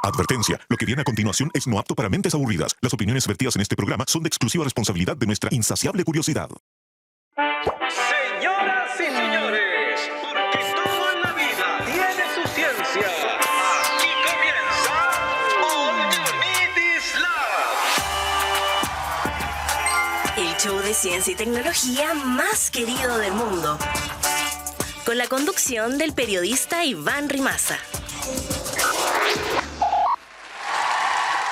Advertencia, lo que viene a continuación es no apto para mentes aburridas. Las opiniones vertidas en este programa son de exclusiva responsabilidad de nuestra insaciable curiosidad. Señoras y señores, porque todo en la vida tiene su ciencia. Aquí comienza All You Need Is Love. El show de ciencia y tecnología más querido del mundo. Con la conducción del periodista Iván Rimaza.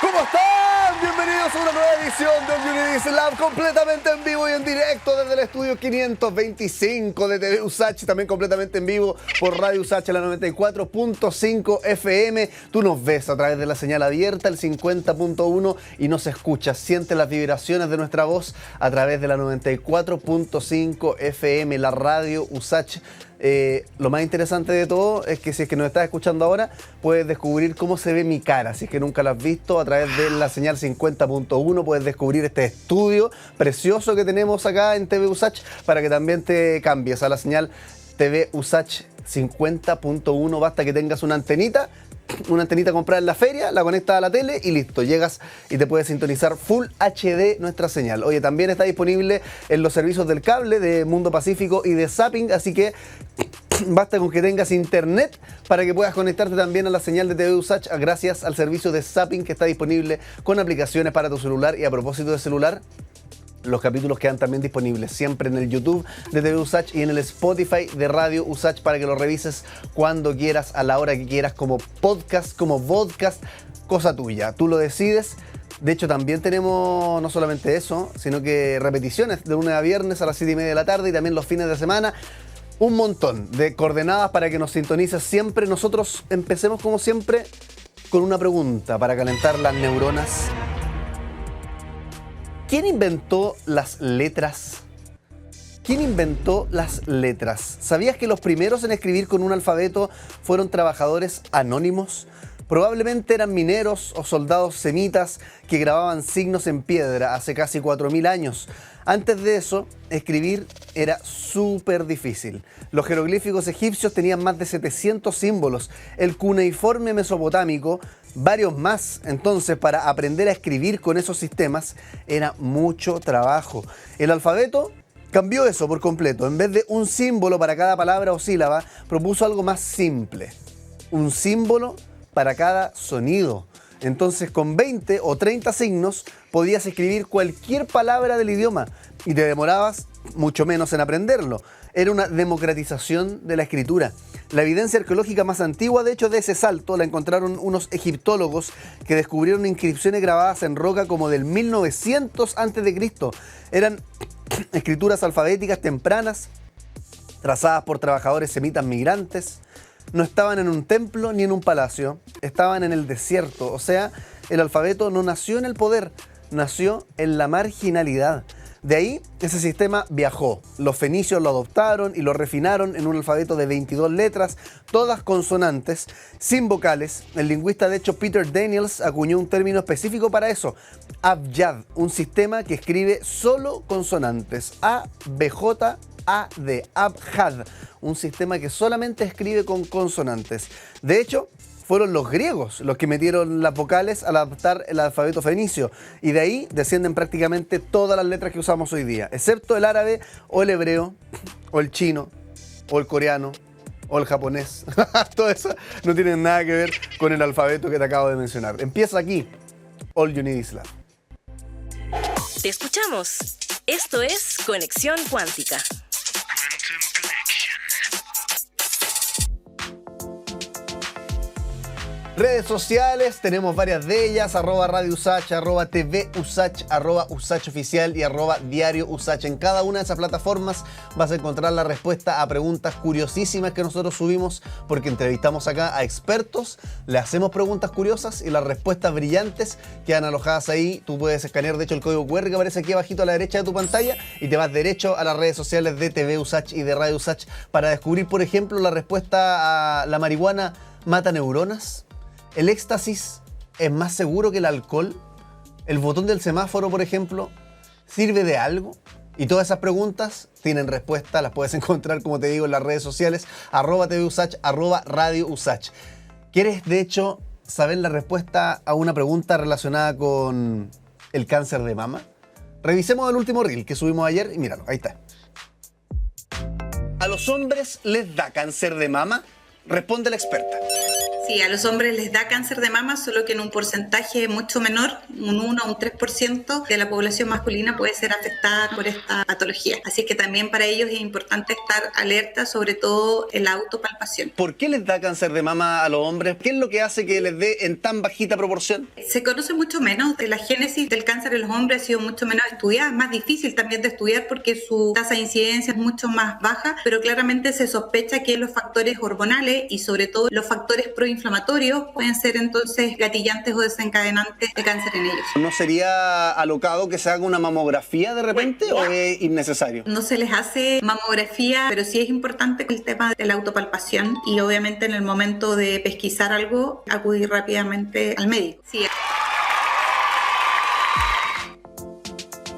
¿Cómo están? Bienvenidos a una nueva edición de All You Need Is Love, completamente en vivo y en directo desde el estudio 525 de TV USACH, también completamente en vivo por Radio USACH, la 94.5 FM. Tú nos ves a través de la señal abierta, el 50.1, y nos escuchas. Siente las vibraciones de nuestra voz a través de la 94.5 FM, la Radio USACH. Lo más interesante de todo es que si es que nos estás escuchando ahora, puedes descubrir cómo se ve mi cara. Si es que nunca lo has visto, a través de la señal 50.1 puedes descubrir este estudio precioso que tenemos acá en TV USACH para que también te cambies a la señal TV USACH 50.1. Basta que tengas una antenita comprada en la feria, la conectas a la tele y listo, llegas y te puedes sintonizar Full HD nuestra señal. Oye, también está disponible en los servicios del cable de Mundo Pacífico y de Zapping, así que basta con que tengas internet para que puedas conectarte también a la señal de TV USACH gracias al servicio de Zapping que está disponible con aplicaciones para tu celular. Y a propósito de celular, los capítulos quedan también disponibles siempre en el YouTube de TV USACH y en el Spotify de Radio USACH para que lo revises cuando quieras, a la hora que quieras, como podcast, como vodcast, cosa tuya. Tú lo decides. De hecho, también tenemos no solamente eso, sino que repeticiones de lunes a viernes a las 7:30 de la tarde y también los fines de semana. Un montón de coordenadas para que nos sintonices siempre. Nosotros empecemos como siempre con una pregunta para calentar las neuronas. ¿Quién inventó las letras? ¿Quién inventó las letras? ¿Sabías que los primeros en escribir con un alfabeto fueron trabajadores anónimos? Probablemente eran mineros o soldados semitas que grababan signos en piedra hace casi 4.000 años. Antes de eso, escribir era súper difícil. Los jeroglíficos egipcios tenían más de 700 símbolos. El cuneiforme mesopotámico, varios más. Entonces, para aprender a escribir con esos sistemas, era mucho trabajo. El alfabeto cambió eso por completo. En vez de un símbolo para cada palabra o sílaba, propuso algo más simple. Un símbolo para cada sonido. Entonces, con 20 o 30 signos podías escribir cualquier palabra del idioma y te demorabas mucho menos en aprenderlo. Era una democratización de la escritura. La evidencia arqueológica más antigua, de hecho, de ese salto la encontraron unos egiptólogos que descubrieron inscripciones grabadas en roca como del 1900 a.C. Eran escrituras alfabéticas tempranas, trazadas por trabajadores semitas migrantes. No estaban en un templo ni en un palacio, estaban en el desierto. O sea, el alfabeto no nació en el poder, nació en la marginalidad. De ahí, ese sistema viajó. Los fenicios lo adoptaron y lo refinaron en un alfabeto de 22 letras, todas consonantes, sin vocales. El lingüista, de hecho, Peter Daniels, acuñó un término específico para eso: Abjad, un sistema que escribe solo consonantes. A-B-J-A-D, Abjad, un sistema que solamente escribe con consonantes. De hecho, fueron los griegos los que metieron las vocales al adaptar el alfabeto fenicio, y de ahí descienden prácticamente todas las letras que usamos hoy día, excepto el árabe o el hebreo o el chino o el coreano o el japonés. Todo eso no tiene nada que ver con el alfabeto que te acabo de mencionar. Empieza aquí All You Need Is Love. Te escuchamos. Esto es Conexión Cuántica. Redes sociales, tenemos varias de ellas: @Radio USACH, @TV USACH, @USACH Oficial y @Diario USACH. En cada una de esas plataformas vas a encontrar la respuesta a preguntas curiosísimas que nosotros subimos, porque entrevistamos acá a expertos, le hacemos preguntas curiosas y las respuestas brillantes quedan alojadas ahí. Tú puedes escanear, de hecho, el código QR que aparece aquí abajito a la derecha de tu pantalla y te vas derecho a las redes sociales de TV USACH y de Radio USACH para descubrir, por ejemplo, la respuesta a ¿la marihuana mata neuronas? ¿El éxtasis es más seguro que el alcohol? ¿El botón del semáforo, por ejemplo, sirve de algo? Y todas esas preguntas tienen respuesta, las puedes encontrar, como te digo, en las redes sociales, @TV USACH, @Radio USACH. ¿Quieres, de hecho, saber la respuesta a una pregunta relacionada con el cáncer de mama? Revisemos el último reel que subimos ayer y míralo, ahí está. ¿A los hombres les da cáncer de mama? Responde la experta. Sí, a los hombres les da cáncer de mama, solo que en un porcentaje mucho menor, un 1 o un 3% de la población masculina puede ser afectada por esta patología. Así que también para ellos es importante estar alerta, sobre todo en la autopalpación. ¿Por qué les da cáncer de mama a los hombres? ¿Qué es lo que hace que les dé en tan bajita proporción? Se conoce mucho menos. La génesis del cáncer en los hombres ha sido mucho menos estudiada, es más difícil también de estudiar porque su tasa de incidencia es mucho más baja, pero claramente se sospecha que los factores hormonales y sobre todo los factores proinflamatorios pueden ser entonces gatillantes o desencadenantes de cáncer en ellos. ¿No sería alocado que se haga una mamografía de repente o es innecesario? No se les hace mamografía, pero sí es importante el tema de la autopalpación y obviamente en el momento de pesquisar algo, acudir rápidamente al médico. Sí.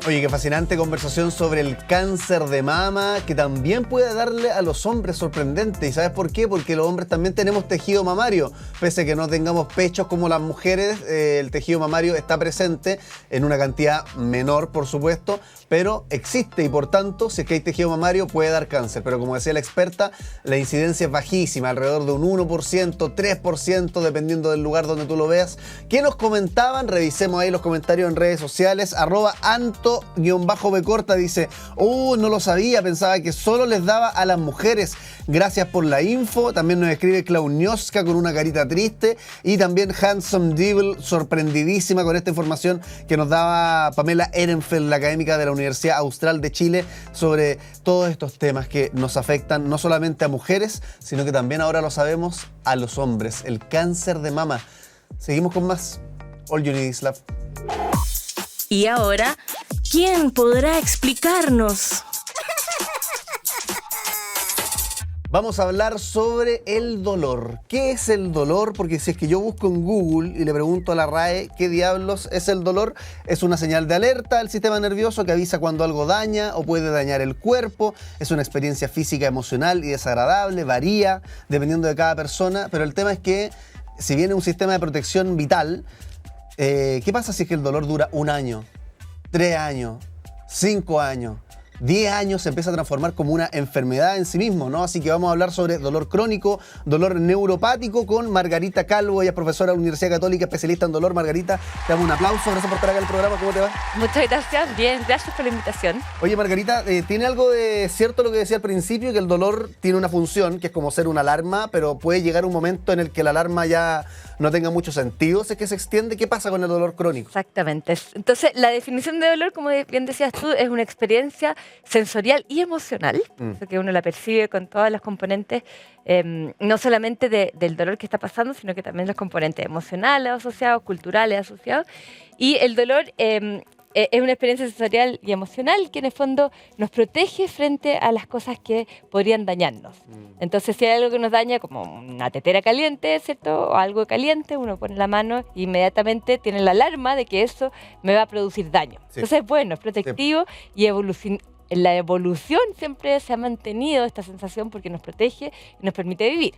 Oye, qué fascinante conversación sobre el cáncer de mama, que también puede darle a los hombres, sorprendente. ¿Y sabes por qué? Porque los hombres también tenemos tejido mamario. Pese a que no tengamos pechos como las mujeres, el tejido mamario está presente en una cantidad menor, por supuesto, pero existe y por tanto, si es que hay tejido mamario, puede dar cáncer. Pero como decía la experta, la incidencia es bajísima, alrededor de un 1%, 3%, dependiendo del lugar donde tú lo veas. ¿Qué nos comentaban? Revisemos ahí los comentarios en redes sociales. @Anto_B dice: no lo sabía, pensaba que solo les daba a las mujeres. Gracias por la info. También nos escribe Klaunioska con una carita triste. Y también Handsome Devil, sorprendidísima con esta información que nos daba Pamela Ehrenfeld, la académica de la Universidad Austral de Chile, sobre todos estos temas que nos afectan no solamente a mujeres, sino que también ahora lo sabemos a los hombres. El cáncer de mama. Seguimos con más All You Need Is Love. Y ahora, ¿quién podrá explicarnos? Vamos a hablar sobre el dolor. ¿Qué es el dolor? Porque si es que yo busco en Google y le pregunto a la RAE qué diablos es el dolor, es una señal de alerta del sistema nervioso que avisa cuando algo daña o puede dañar el cuerpo. Es una experiencia física, emocional y desagradable, varía dependiendo de cada persona, pero el tema es que si viene un sistema de protección vital, ¿qué pasa si es que el dolor dura 1 año, 3 años, 5 años? 10 años se empieza a transformar como una enfermedad en sí mismo, ¿no? Así que vamos a hablar sobre dolor crónico, dolor neuropático con Margarita Calvo. Ella es profesora de la Universidad Católica, especialista en dolor. Margarita, te damos un aplauso. Gracias por estar acá en el programa. ¿Cómo te va? Muchas gracias. Bien, gracias por la invitación. Oye, Margarita, ¿tiene algo de cierto lo que decía al principio, que el dolor tiene una función, que es como ser una alarma, pero puede llegar un momento en el que la alarma ya no tenga mucho sentido, si es que se extiende? ¿Qué pasa con el dolor crónico? Exactamente. Entonces, la definición de dolor, como bien decías tú, es una experiencia sensorial y emocional, que uno la percibe con todas las componentes, no solamente del dolor que está pasando, sino que también los componentes emocionales asociados, culturales asociados. Y el dolor es una experiencia sensorial y emocional que en el fondo nos protege frente a las cosas que podrían dañarnos. Entonces, si hay algo que nos daña, como una tetera caliente, ¿cierto? O algo caliente, uno pone la mano e inmediatamente tiene la alarma de que eso me va a producir daño. Sí. Entonces, bueno, es protectivo y en la evolución siempre se ha mantenido esta sensación porque nos protege y nos permite vivir.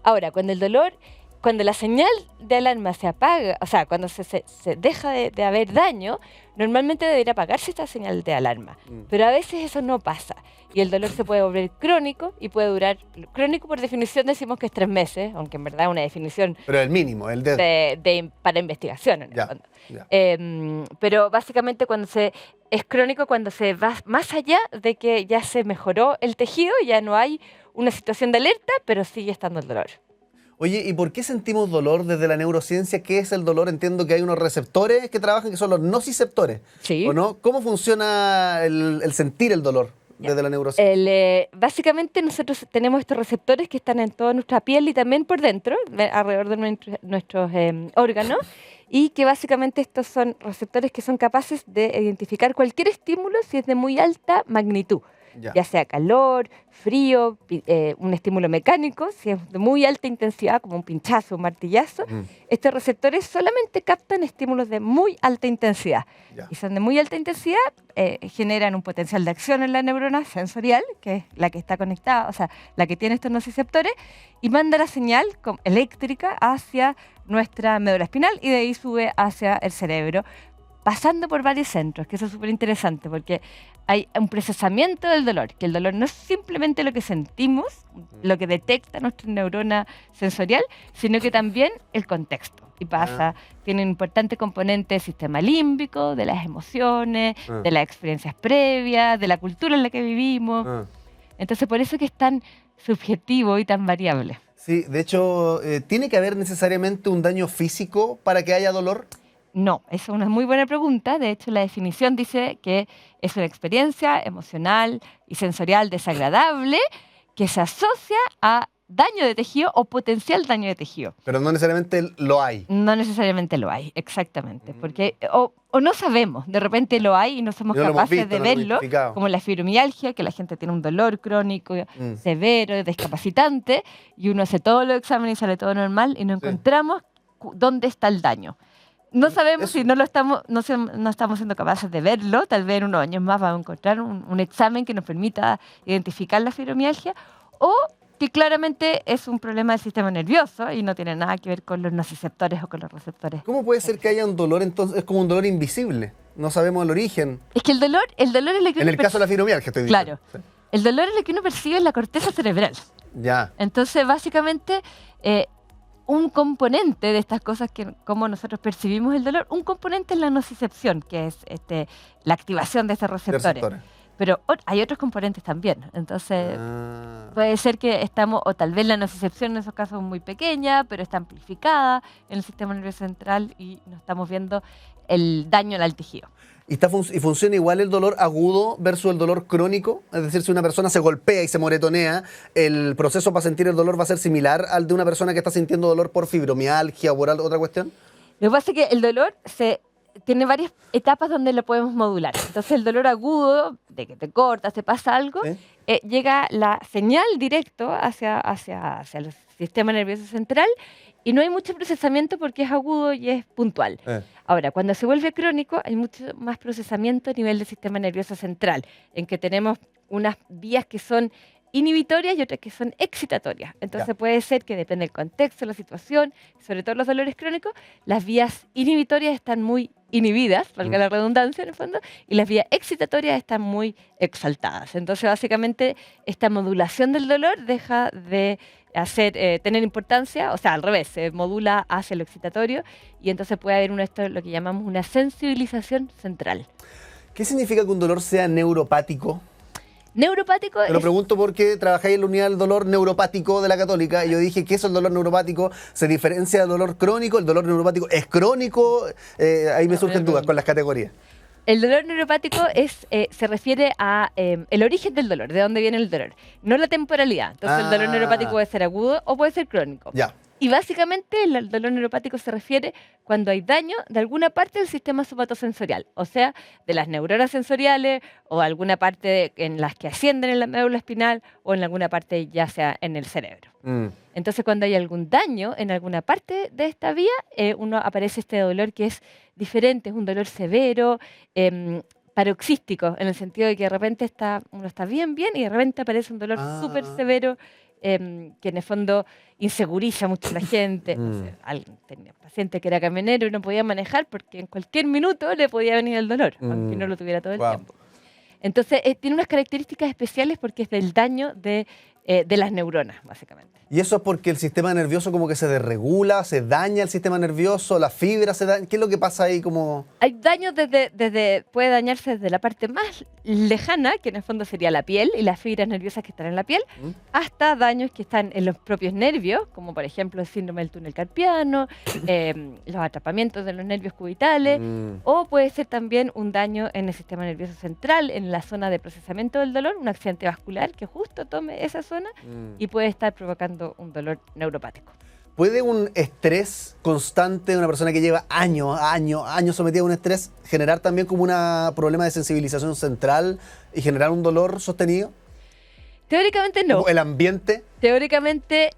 Ahora, cuando la señal de alarma se apaga, o sea, cuando se deja de haber daño, normalmente debería apagarse esta señal de alarma. Pero a veces eso no pasa. Y el dolor se puede volver crónico y puede durar... Crónico, por definición, decimos que es 3 meses, aunque en verdad es una definición... Pero el mínimo, el para investigación, en el fondo. Pero básicamente es crónico cuando se va más allá de que ya se mejoró el tejido, ya no hay una situación de alerta, pero sigue estando el dolor. Oye, ¿y por qué sentimos dolor desde la neurociencia? ¿Qué es el dolor? Entiendo que hay unos receptores que trabajan que son los nociceptores. Sí. ¿O no? ¿Cómo funciona el sentir el dolor desde la neurociencia? Básicamente nosotros tenemos estos receptores que están en toda nuestra piel y también por dentro, alrededor de nuestros órganos, y que básicamente estos son receptores que son capaces de identificar cualquier estímulo si es de muy alta magnitud. Ya. ya sea calor, frío, un estímulo mecánico, si es de muy alta intensidad, como un pinchazo, un martillazo, estos receptores solamente captan estímulos de muy alta intensidad. Ya. Y son de muy alta intensidad, generan un potencial de acción en la neurona sensorial, que es la que está conectada, o sea, la que tiene estos nociceptores, y manda la señal eléctrica hacia nuestra médula espinal y de ahí sube hacia el cerebro, pasando por varios centros, que eso es súper interesante, porque hay un procesamiento del dolor, que el dolor no es simplemente lo que sentimos, lo que detecta nuestra neurona sensorial, sino que también el contexto. Y pasa, tiene un importante componente del sistema límbico, de las emociones, de las experiencias previas, de la cultura en la que vivimos. Entonces, por eso es que es tan subjetivo y tan variable. Sí, de hecho, ¿tiene que haber necesariamente un daño físico para que haya dolor? No, esa es una muy buena pregunta. De hecho, la definición dice que es una experiencia emocional y sensorial desagradable que se asocia a daño de tejido o potencial daño de tejido. Pero no necesariamente lo hay. No necesariamente lo hay, exactamente. Porque o no sabemos, de repente lo hay y no somos No lo hemos capaces visto, de no lo hemos verlo, identificado. como la fibromialgia, que la gente tiene un dolor crónico severo, discapacitante, y uno hace todos los exámenes y sale todo normal y no encontramos dónde está el daño. No sabemos si no estamos siendo capaces de verlo. Tal vez en unos años más vamos a encontrar un examen que nos permita identificar la fibromialgia, o que claramente es un problema del sistema nervioso y no tiene nada que ver con los nociceptores o con los receptores. ¿Cómo puede ser que haya un dolor entonces? Es como un dolor invisible. No sabemos el origen. Es que el dolor es lo que En uno el caso de la fibromialgia, estoy diciendo. Claro. El dolor es lo que uno percibe en la corteza cerebral. Ya. Entonces, básicamente, un componente de estas cosas, que como nosotros percibimos el dolor, un componente es la nocicepción, que es la activación de estos receptores. Pero hay otros componentes también. Entonces, puede ser que estamos, o tal vez la nocicepción en esos casos es muy pequeña, pero está amplificada en el sistema nervioso central y no estamos viendo el daño al tejido. ¿Y funciona igual el dolor agudo versus el dolor crónico? Es decir, si una persona se golpea y se moretonea, ¿el proceso para sentir el dolor va a ser similar al de una persona que está sintiendo dolor por fibromialgia o por otra cuestión? Lo que pasa es que el dolor tiene varias etapas donde lo podemos modular. Entonces, el dolor agudo, de que te cortas, te pasa algo, llega la señal directo hacia el sistema nervioso central y no hay mucho procesamiento porque es agudo y es puntual. Ahora, cuando se vuelve crónico, hay mucho más procesamiento a nivel del sistema nervioso central, en que tenemos unas vías que son inhibitorias y otras que son excitatorias. Entonces puede ser que depende del contexto, la situación, sobre todo los dolores crónicos, las vías inhibitorias están muy inhibidas, valga la redundancia en el fondo, y las vías excitatorias están muy exaltadas. Entonces, básicamente, esta modulación del dolor deja de tener importancia, o sea, al revés, se modula hacia lo excitatorio y entonces puede haber lo que llamamos una sensibilización central. ¿Qué significa que un dolor sea neuropático? Neuropático Te lo pregunto porque trabajé en la unidad del dolor neuropático de la Católica y yo dije que eso, el dolor neuropático, se diferencia del dolor crónico. ¿El dolor neuropático es crónico? Ahí me surgen dudas con las categorías. El dolor neuropático se refiere a el origen del dolor, de dónde viene el dolor, no la temporalidad. Entonces el dolor neuropático puede ser agudo o puede ser crónico. Ya. Y básicamente el dolor neuropático se refiere cuando hay daño de alguna parte del sistema somatosensorial, o sea, de las neuronas sensoriales o alguna parte en las que ascienden en la médula espinal o en alguna parte ya sea en el cerebro. Entonces, cuando hay algún daño en alguna parte de esta vía, aparece este dolor que es diferente, es un dolor severo, paroxístico, en el sentido de que de repente uno está bien y de repente aparece un dolor súper severo, que en el fondo inseguriza mucho a la gente. No sé, alguien tenía un paciente que era camionero y no podía manejar porque en cualquier minuto le podía venir el dolor, aunque no lo tuviera todo el tiempo. Entonces, tiene unas características especiales porque es del daño de las neuronas, básicamente. ¿Y eso es porque el sistema nervioso como que se desregula, se daña el sistema nervioso, las fibras se dañan? ¿Qué es lo que pasa ahí como...? Hay daños puede dañarse desde la parte más lejana, que en el fondo sería la piel y las fibras nerviosas que están en la piel, hasta daños que están en los propios nervios, como por ejemplo el síndrome del túnel carpiano, los atrapamientos de los nervios cubitales, o puede ser también un daño en el sistema nervioso central, en la zona de procesamiento del dolor, un accidente vascular que justo tome esa zona y puede estar provocando un dolor neuropático. ¿Puede un estrés constante de una persona que lleva años sometida a un estrés generar también como un problema de sensibilización central y generar un dolor sostenido? Teóricamente no. ¿El ambiente? Teóricamente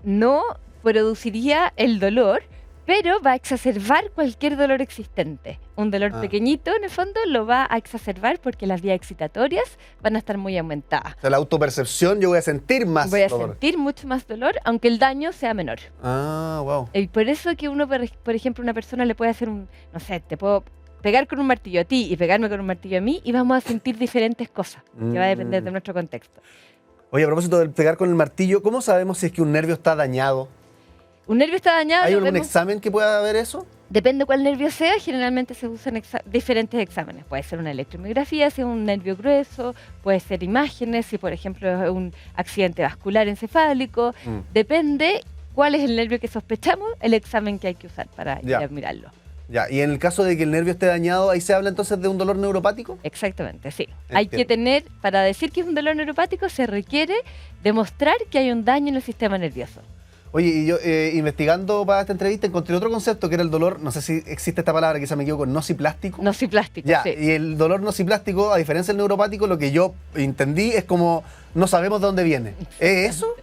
no produciría el dolor, pero va a exacerbar cualquier dolor existente. Un dolor pequeñito, en el fondo, lo va a exacerbar porque las vías excitatorias van a estar muy aumentadas. O sea, la autopercepción, yo voy a sentir más Voy a dolor. sentir mucho más dolor, aunque el daño sea menor. Ah, wow. Y por eso que uno, por ejemplo, una persona le puede hacer no sé, te puedo pegar con un martillo a ti y pegarme con un martillo a mí y vamos a sentir diferentes cosas, que va a depender de nuestro contexto. Oye, a propósito del pegar con el martillo, ¿cómo sabemos si es que un nervio está dañado? Un nervio está dañado. ¿Hay lo algún vemos- examen que pueda ver eso? Depende cuál nervio sea, generalmente se usan diferentes exámenes. Puede ser una electromiografía, si es un nervio grueso, puede ser imágenes, si por ejemplo es un accidente vascular encefálico. Depende cuál es el nervio que sospechamos, el examen que hay que usar para ir Ya. a mirarlo. Ya, y en el caso de que el nervio esté dañado, ¿ahí se habla entonces de un dolor neuropático? Exactamente, sí. Hay que Entiendo. tener, para decir que es un dolor neuropático, se requiere demostrar que hay un daño en el sistema nervioso. Oye, y yo investigando para esta entrevista encontré otro concepto que era el dolor, no sé si existe esta palabra, quizá me equivoco, nociplástico. Nociplástico, Ya, sí. y el dolor nociplástico, a diferencia del neuropático, lo que yo entendí es como no sabemos de dónde viene. ¿Es eso?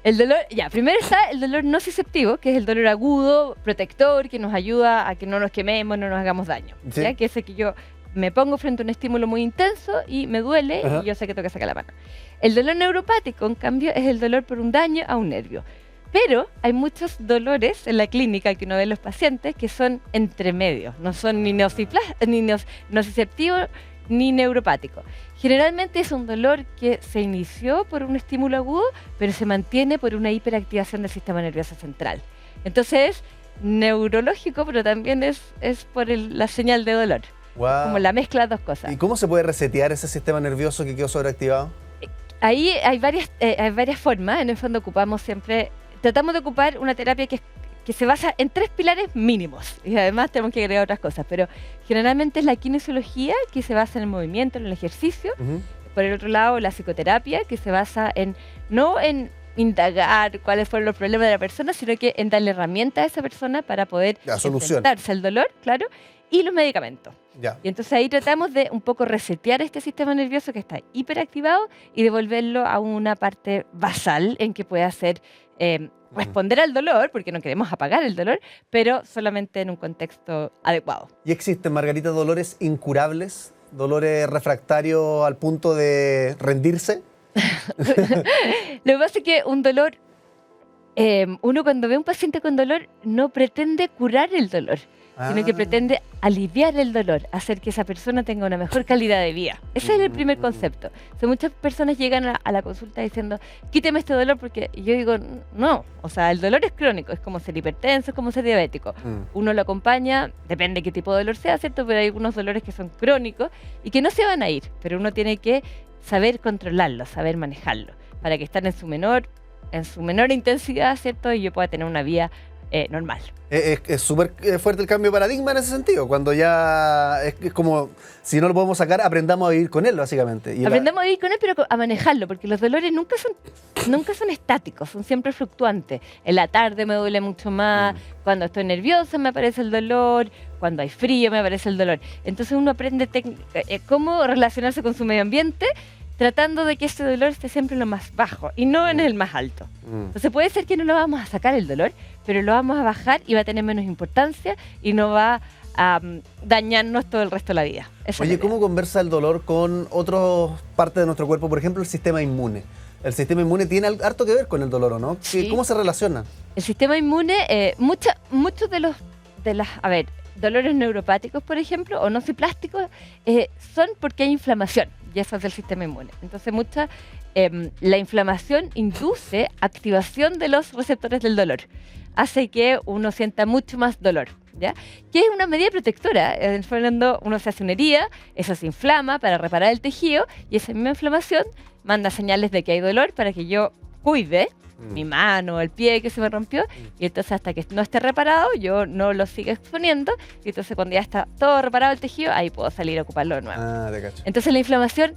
El dolor, ya, primero está el dolor nociceptivo, que es el dolor agudo, protector, que nos ayuda a que no nos quememos, no nos hagamos daño. Sí. ¿Ya? Que es el que yo me pongo frente a un estímulo muy intenso y me duele Ajá. y yo sé que tengo que sacar la mano. El dolor neuropático, en cambio, es el dolor por un daño a un nervio. Pero hay muchos dolores en la clínica que uno ve en los pacientes que son entre medios, no son ni nociceptivo ni neuropático. Generalmente es un dolor que se inició por un estímulo agudo, pero se mantiene por una hiperactivación del sistema nervioso central. Entonces es neurológico, pero también es por la señal de dolor. Wow. Como la mezcla de dos cosas. ¿Y cómo se puede resetear ese sistema nervioso que quedó sobreactivado? Ahí hay varias formas. En el fondo tratamos de ocupar una terapia que se basa en 3 pilares mínimos. Y además tenemos que agregar otras cosas. Pero generalmente es la kinesiología, que se basa en el movimiento, en el ejercicio. Ujú. Por el otro lado, la psicoterapia, que se basa no en indagar cuáles fueron los problemas de la persona, sino que en darle herramientas a esa persona para poder La solución. enfrentarse al dolor, claro, y los medicamentos. Ya. Y entonces ahí tratamos de un poco resetear este sistema nervioso que está hiperactivado y devolverlo a una parte basal en que pueda hacer responder al dolor, porque no queremos apagar el dolor, pero solamente en un contexto adecuado. ¿Y existen, Margarita, dolores incurables? ¿Dolores refractarios al punto de rendirse? Lo que pasa es que un dolor, uno cuando ve a un paciente con dolor no pretende curar el dolor, sino que pretende aliviar el dolor, hacer que esa persona tenga una mejor calidad de vida. Ese es el primer concepto. O sea, muchas personas llegan a la consulta diciendo, quíteme este dolor, porque yo digo, no, o sea, el dolor es crónico, es como ser hipertenso, es como ser diabético. Uno lo acompaña, depende qué tipo de dolor sea, ¿cierto? Pero hay algunos dolores que son crónicos y que no se van a ir, pero uno tiene que saber controlarlo, saber manejarlo, para que estén en su menor intensidad, ¿cierto? Y yo pueda tener una vida normal. Es súper fuerte el cambio de paradigma en ese sentido, cuando ya es como, si no lo podemos sacar, aprendamos a vivir con él, básicamente. Y Aprendemos a vivir con él, pero a manejarlo, porque los dolores nunca son estáticos, son siempre fluctuantes. En la tarde me duele mucho más, cuando estoy nerviosa me aparece el dolor, cuando hay frío me aparece el dolor. Entonces uno aprende cómo relacionarse con su medio ambiente, tratando de que ese dolor esté siempre en lo más bajo y no en el más alto. Entonces puede ser que no lo vamos a sacar el dolor, pero lo vamos a bajar y va a tener menos importancia y no va a dañarnos todo el resto de la vida. Esa es la Oye, idea. ¿cómo conversa el dolor con otras partes de nuestro cuerpo? Por ejemplo, el sistema inmune. ¿El sistema inmune tiene harto que ver con el dolor o no? Sí. ¿Cómo se relaciona? El sistema inmune, muchos de los dolores neuropáticos, por ejemplo, o nociplásticos, son porque hay inflamación, y eso es del sistema inmune. Entonces, la inflamación induce activación de los receptores del dolor, hace que uno sienta mucho más dolor, ¿ya? Que es una medida protectora. En el fondo, uno se hace una herida, eso se inflama para reparar el tejido, y esa misma inflamación manda señales de que hay dolor para que yo cuide mi mano, el pie que se me rompió, y entonces hasta que no esté reparado, yo no lo sigo exponiendo, y entonces cuando ya está todo reparado el tejido, ahí puedo salir a ocuparlo de nuevo. Te cacho. Entonces la inflamación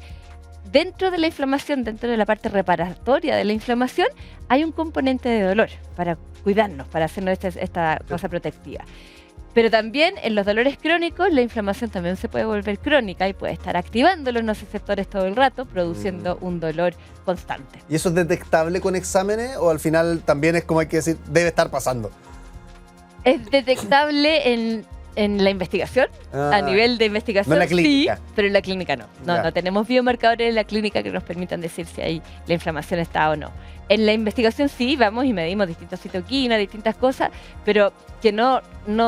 dentro de la inflamación, dentro de la parte reparatoria de la inflamación, hay un componente de dolor para cuidarnos, para hacernos esta cosa protectiva. Pero también en los dolores crónicos la inflamación también se puede volver crónica y puede estar activando los nociceptores todo el rato, produciendo un dolor constante. ¿Y eso es detectable con exámenes o al final también es como hay que decir, debe estar pasando? Es detectable en la investigación, a nivel de investigación, no en la clínica. sí, pero en la clínica no. Ya. No tenemos biomarcadores en la clínica que nos permitan decir si ahí la inflamación está o no. En la investigación sí, vamos y medimos distintas citoquinas, distintas cosas, pero que no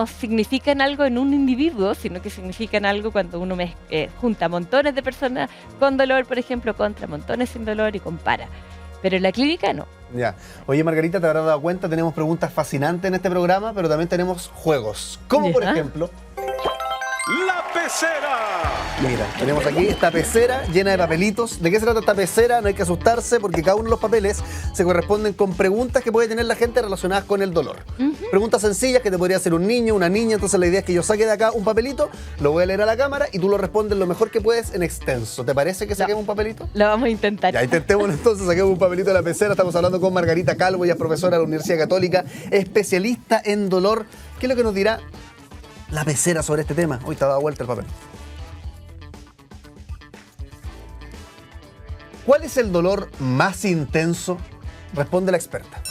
significan algo en un individuo, sino que significan algo cuando uno junta montones de personas con dolor, por ejemplo, contra montones sin dolor y compara. Pero en la clínica no. Ya. Oye, Margarita, te habrás dado cuenta, tenemos preguntas fascinantes en este programa, pero también tenemos juegos. Como por Ya. ejemplo, La pecera. mira, tenemos aquí esta pecera llena de papelitos. ¿De qué se trata esta pecera? No hay que asustarse porque cada uno de los papeles se corresponden con preguntas que puede tener la gente relacionadas con el dolor. Preguntas sencillas que te podría hacer un niño, una niña. Entonces la idea es que yo saque de acá un papelito, lo voy a leer a la cámara y tú lo respondes lo mejor que puedes en extenso. ¿Te parece que saquemos un papelito? Lo vamos a intentar. Ya, intentemos entonces, saquemos un papelito de la pecera. Estamos hablando con Margarita Calvo, ella es profesora de la Universidad Católica, especialista en dolor. ¿Qué es lo que nos dirá la pecera sobre este tema? Uy, te ha dado vuelta el papel. ¿Cuál es el dolor más intenso? Responde la experta.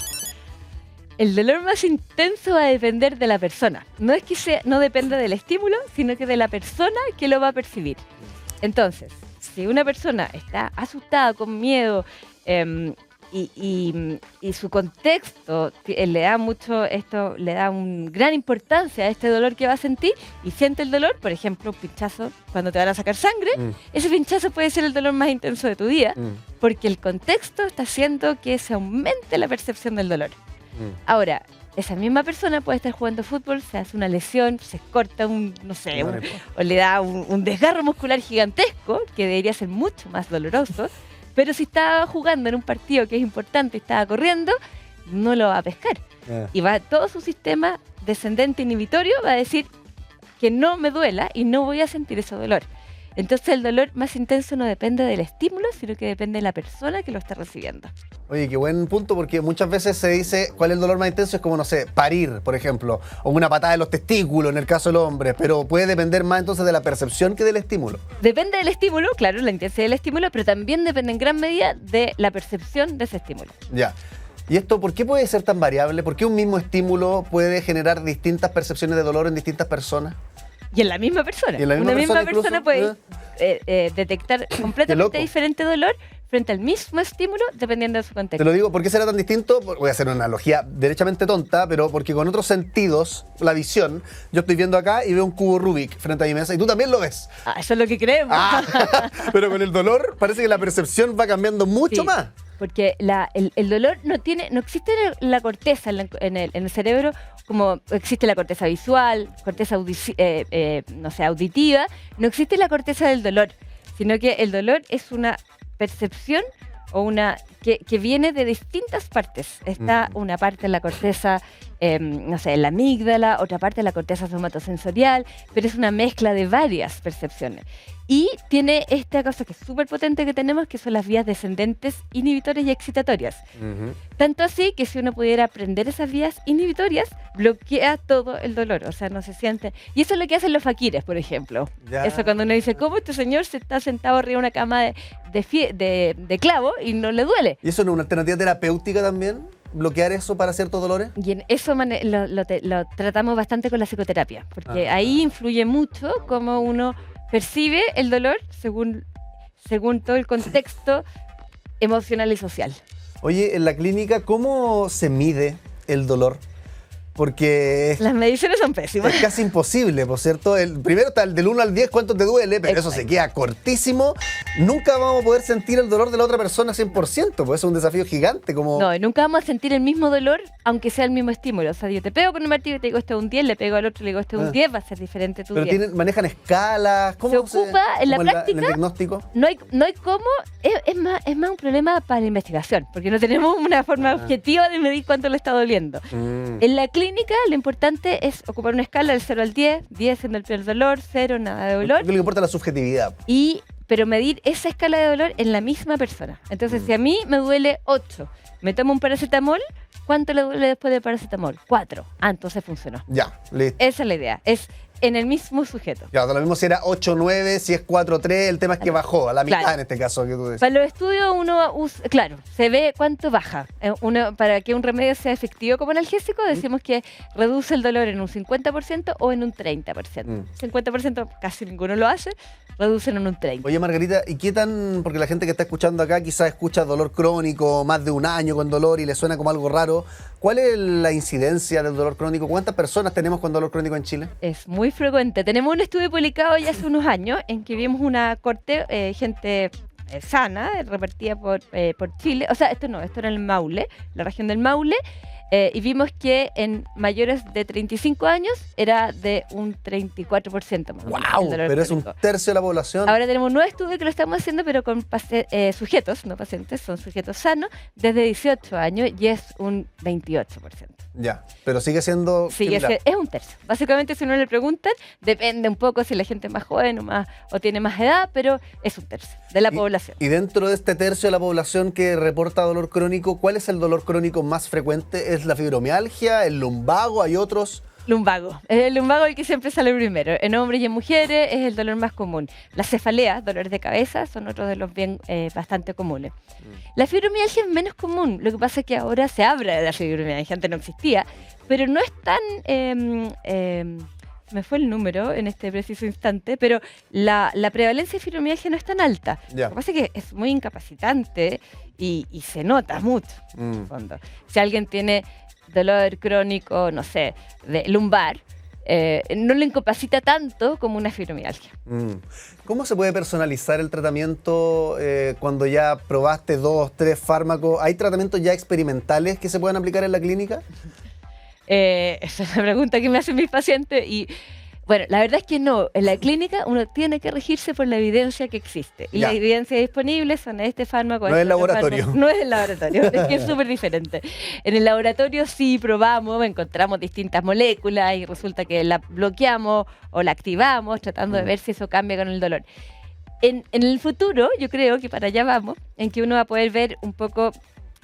El dolor más intenso va a depender de la persona. No es que no dependa del estímulo, sino que de la persona que lo va a percibir. Entonces, si una persona está asustada, con miedo, y su contexto le da una gran importancia a este dolor que va a sentir y siente el dolor, por ejemplo, un pinchazo cuando te van a sacar sangre, ese pinchazo puede ser el dolor más intenso de tu día, porque el contexto está haciendo que se aumente la percepción del dolor. Ahora, esa misma persona puede estar jugando fútbol, se hace una lesión, se corta o le da un desgarro muscular gigantesco, que debería ser mucho más doloroso, pero si estaba jugando en un partido que es importante y estaba corriendo, no lo va a pescar. Y todo su sistema descendente inhibitorio va a decir que no me duela y no voy a sentir ese dolor. Entonces el dolor más intenso no depende del estímulo, sino que depende de la persona que lo está recibiendo. Oye, qué buen punto, porque muchas veces se dice cuál es el dolor más intenso, es como, no sé, parir, por ejemplo, o una patada en los testículos en el caso del hombre, pero puede depender más entonces de la percepción que del estímulo. Depende del estímulo, claro, la intensidad del estímulo, pero también depende en gran medida de la percepción de ese estímulo. Ya. ¿Y esto por qué puede ser tan variable? ¿Por qué un mismo estímulo puede generar distintas percepciones de dolor en distintas personas? Y en la misma persona. ¿Y en la misma persona persona puede detectar completamente diferente dolor frente al mismo estímulo dependiendo de su contexto. Te lo digo, ¿por qué será tan distinto? Voy a hacer una analogía derechamente tonta, pero porque con otros sentidos, la visión, yo estoy viendo acá y veo un cubo Rubik frente a mi mesa y tú también lo ves. Eso es lo que creemos. Pero con el dolor parece que la percepción va cambiando mucho más. Porque el dolor no existe la corteza en el cerebro como existe la corteza visual, corteza auditiva, no existe la corteza del dolor, sino que el dolor es una percepción o que viene de distintas partes. Está una parte en la corteza, en la amígdala, otra parte en la corteza somatosensorial, pero es una mezcla de varias percepciones. Y tiene esta cosa que es súper potente que tenemos, que son las vías descendentes inhibitorias y excitatorias. Tanto así que si uno pudiera aprender esas vías inhibitorias, bloquea todo el dolor, o sea, no se siente. Y eso es lo que hacen los faquires, por ejemplo. Ya. Eso cuando uno dice, ¿cómo este señor se está sentado arriba de una cama de clavo y no le duele? ¿Y eso no es una alternativa terapéutica también? ¿Bloquear eso para ciertos dolores? Y en eso lo tratamos bastante con la psicoterapia, porque ahí influye mucho cómo uno percibe el dolor según todo el contexto emocional y social. Oye, en la clínica, ¿cómo se mide el dolor? Porque Las mediciones son pésimas. es casi imposible, por cierto. Primero está el del 1 al 10, ¿cuánto te duele? Pero eso se Exacto. queda cortísimo. Nunca vamos a poder sentir el dolor de la otra persona 100%, pues es un desafío gigante. No, y nunca vamos a sentir el mismo dolor, aunque sea el mismo estímulo. O sea, yo te pego con un martillo y te digo, este es un 10, le pego al otro y le digo, este es un 10, va a ser diferente tu Pero 10. manejan escalas. ¿Cómo Se ocupa en la como práctica. en el diagnóstico? No hay cómo, es más un problema para la investigación, porque no tenemos una forma objetiva de medir cuánto le está doliendo. En la clínica lo importante es ocupar una escala del 0 al 10, 10 siendo el peor dolor, 0 nada de dolor, Lo que importa es la subjetividad. y pero medir esa escala de dolor en la misma persona. Entonces, si a mí me duele 8, me tomo un paracetamol, ¿cuánto le duele después del paracetamol? 4. Entonces funcionó. Ya, listo. Esa es la idea. Es en el mismo sujeto. Ya, lo mismo si era 8-9, si es 4-3, el tema es que bajó, a la mitad Claro. en este caso que tú decís. Para los estudios uno usa, claro, se ve cuánto baja. Para que un remedio sea efectivo como analgésico, decimos que reduce el dolor en un 50% o en un 30%. 50% casi ninguno lo hace, reducen en un 30%. Oye, Margarita, ¿y qué tan...? Porque la gente que está escuchando acá quizás escucha dolor crónico, más de un año con dolor y le suena como algo raro. ¿Cuál es la incidencia del dolor crónico? ¿Cuántas personas tenemos con dolor crónico en Chile? Es muy frecuente. Tenemos un estudio publicado ya hace unos años en que vimos una corte, gente sana, repartida por Chile. O sea, esto era en el Maule, la región del Maule. Y vimos que en mayores de 35 años era de un 34% más. ¡Wow! Pero es un tercio de la población. Ahora tenemos un nuevo estudio que lo estamos haciendo, pero con sujetos, no pacientes, son sujetos sanos, desde 18 años y es un 28%. Ya, pero sigue siendo... Es un tercio. Básicamente, si uno le preguntan, depende un poco si la gente es más joven o tiene más edad, pero es un tercio de la población. Y dentro de este tercio de la población que reporta dolor crónico, ¿cuál es el dolor crónico más frecuente? ¿Es la fibromialgia, el lumbago? ¿Hay otros? Lumbago. Es el lumbago el que siempre sale primero. En hombres y en mujeres es el dolor más común. Las cefaleas, dolores de cabeza, son otros de los bastante comunes. La fibromialgia es menos común. Lo que pasa es que ahora se habla de la fibromialgia. Antes no existía. Pero no es tan... me fue el número en este preciso instante, pero la prevalencia de fibromialgia no es tan alta. Ya. Lo que pasa es que es muy incapacitante y se nota mucho. En el fondo. Si alguien tiene dolor crónico, no sé, de lumbar, no le incapacita tanto como una fibromialgia. ¿Cómo se puede personalizar el tratamiento cuando ya probaste 2, 3 fármacos? ¿Hay tratamientos ya experimentales que se puedan aplicar en la clínica? Esa es la pregunta que me hacen mis pacientes y bueno, la verdad es que no. En la clínica uno tiene que regirse por la evidencia que existe. Y las evidencias disponibles son este fármaco. No es el laboratorio. No es el laboratorio, es que es súper diferente. En el laboratorio sí probamos, encontramos distintas moléculas y resulta que la bloqueamos o la activamos tratando de ver si eso cambia con el dolor. En el futuro, yo creo que para allá vamos, en que uno va a poder ver un poco...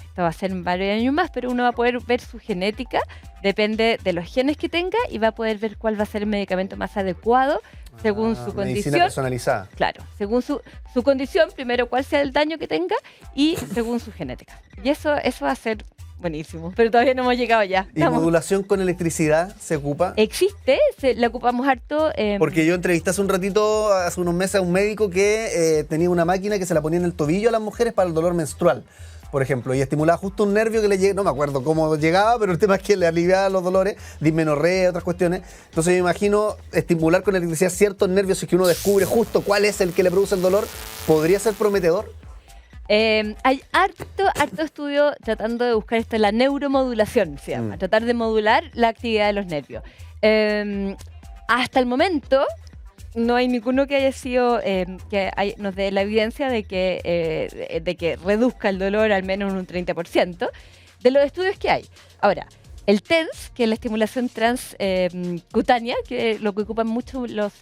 Esto va a ser en varios años más, pero uno va a poder ver su genética, depende de los genes que tenga y va a poder ver cuál va a ser el medicamento más adecuado según su condición. Medicina personalizada. Claro, según su condición, primero cuál sea el daño que tenga y según su genética. Y eso va a ser buenísimo, pero todavía no hemos llegado allá. ¿Y modulación con electricidad se ocupa? Existe, la ocupamos harto. Porque yo entrevisté hace un ratito, hace unos meses, a un médico que tenía una máquina que se la ponía en el tobillo a las mujeres para el dolor menstrual, por ejemplo, y estimulaba justo un nervio que le llegaba, no me acuerdo cómo llegaba, pero el tema es que le aliviaba los dolores, dismenorrea, otras cuestiones. Entonces me imagino estimular con electricidad ciertos nervios y que uno descubre justo cuál es el que le produce el dolor, ¿podría ser prometedor? Hay harto estudio tratando de buscar esto, la neuromodulación se llama, tratar de modular la actividad de los nervios. Hasta el momento no hay ninguno que haya sido, nos dé la evidencia de que reduzca el dolor al menos en un 30% de los estudios que hay. Ahora, el TENS, que es la estimulación transcutánea, que lo que ocupan mucho los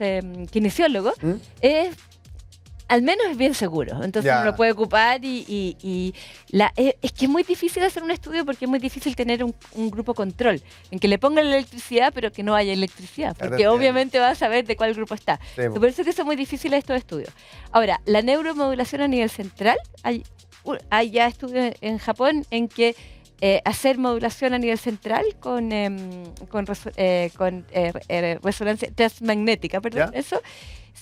kinesiólogos, al menos es bien seguro. Entonces uno lo puede ocupar es que es muy difícil hacer un estudio porque es muy difícil tener un grupo control en que le pongan la electricidad pero que no haya electricidad, porque obviamente vas a saber de cuál grupo está. Sí, por eso es que son muy difíciles estos estudios. Ahora, la neuromodulación a nivel central, hay ya estudios en Japón en que hacer modulación a nivel central con resonancia transmagnética, eso